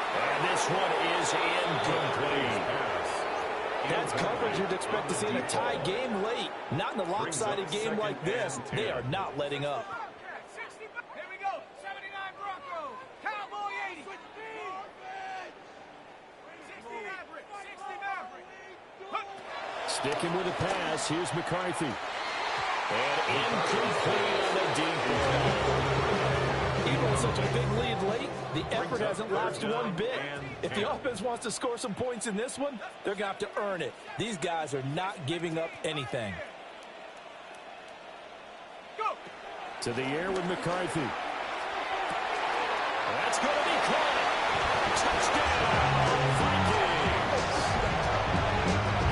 And this one is incomplete. That's coverage you'd expect to see in a tie game late. Not in a lopsided game like this. They are not letting up. Here we go. 79 Broncos. Cowboy 80. 60 Maverick. 60 Maverick. Sticking with the pass. Here's McCarthy. And incomplete on the deep ball. Even with such a big lead late, the effort hasn't lapsed one bit. If the offense wants to score some points in this one, they're going to have to earn it. These guys are not giving up anything. Go. To the air with McCarthy. That's going to be caught. Touchdown, Vikings.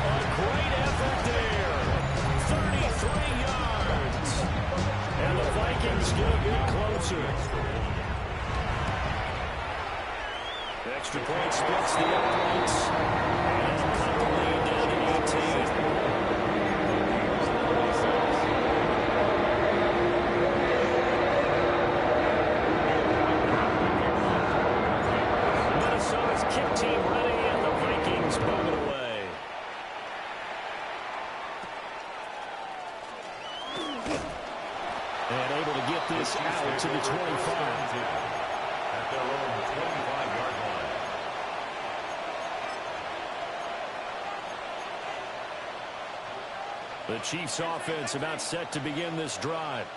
A great effort there. 33 yards. And the Vikings get a bit closer. Extra point splits the uprights. And cut the lead down to 18. Minnesota's kick team ready, and the Vikings move it away. And able to get this out to the 25. At their own 25-yard line. The Chiefs offense about set to begin this drive.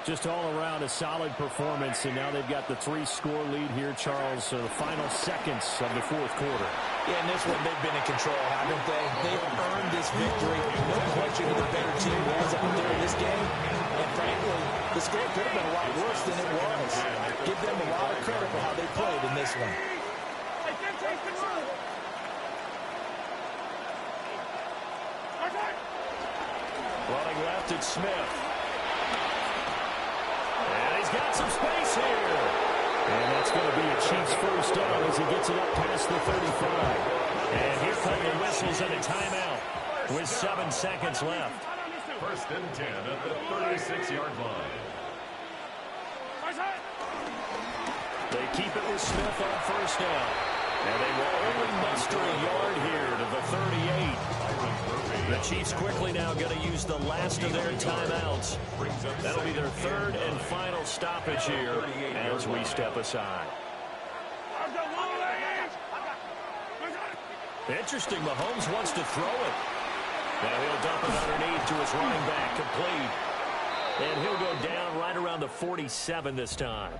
Just all around a solid performance, and now they've got the 3-score lead here, Charles. So the final seconds of the fourth quarter. Yeah, in this one, they've been in control, haven't they? They've earned this victory. No question who the better team was out there in this game. And frankly, the score could have been a lot worse than it was. Give them a lot of credit for how they played in this one. Running left, it's Smith. And he's got some space here. And that's going to be a Chiefs first down as he gets it up past the 35. And here come the whistles and a timeout with 7 seconds left. First and 10 at the 36-yard line. They keep it with Smith on first down. And they will only muster a yard here to the 38. The Chiefs quickly now going to use the last of their timeouts. That'll be their third and final stoppage here as we step aside. Interesting, Mahomes wants to throw it. Now he'll dump it underneath to his running back, complete. And he'll go down right around the 47 this time.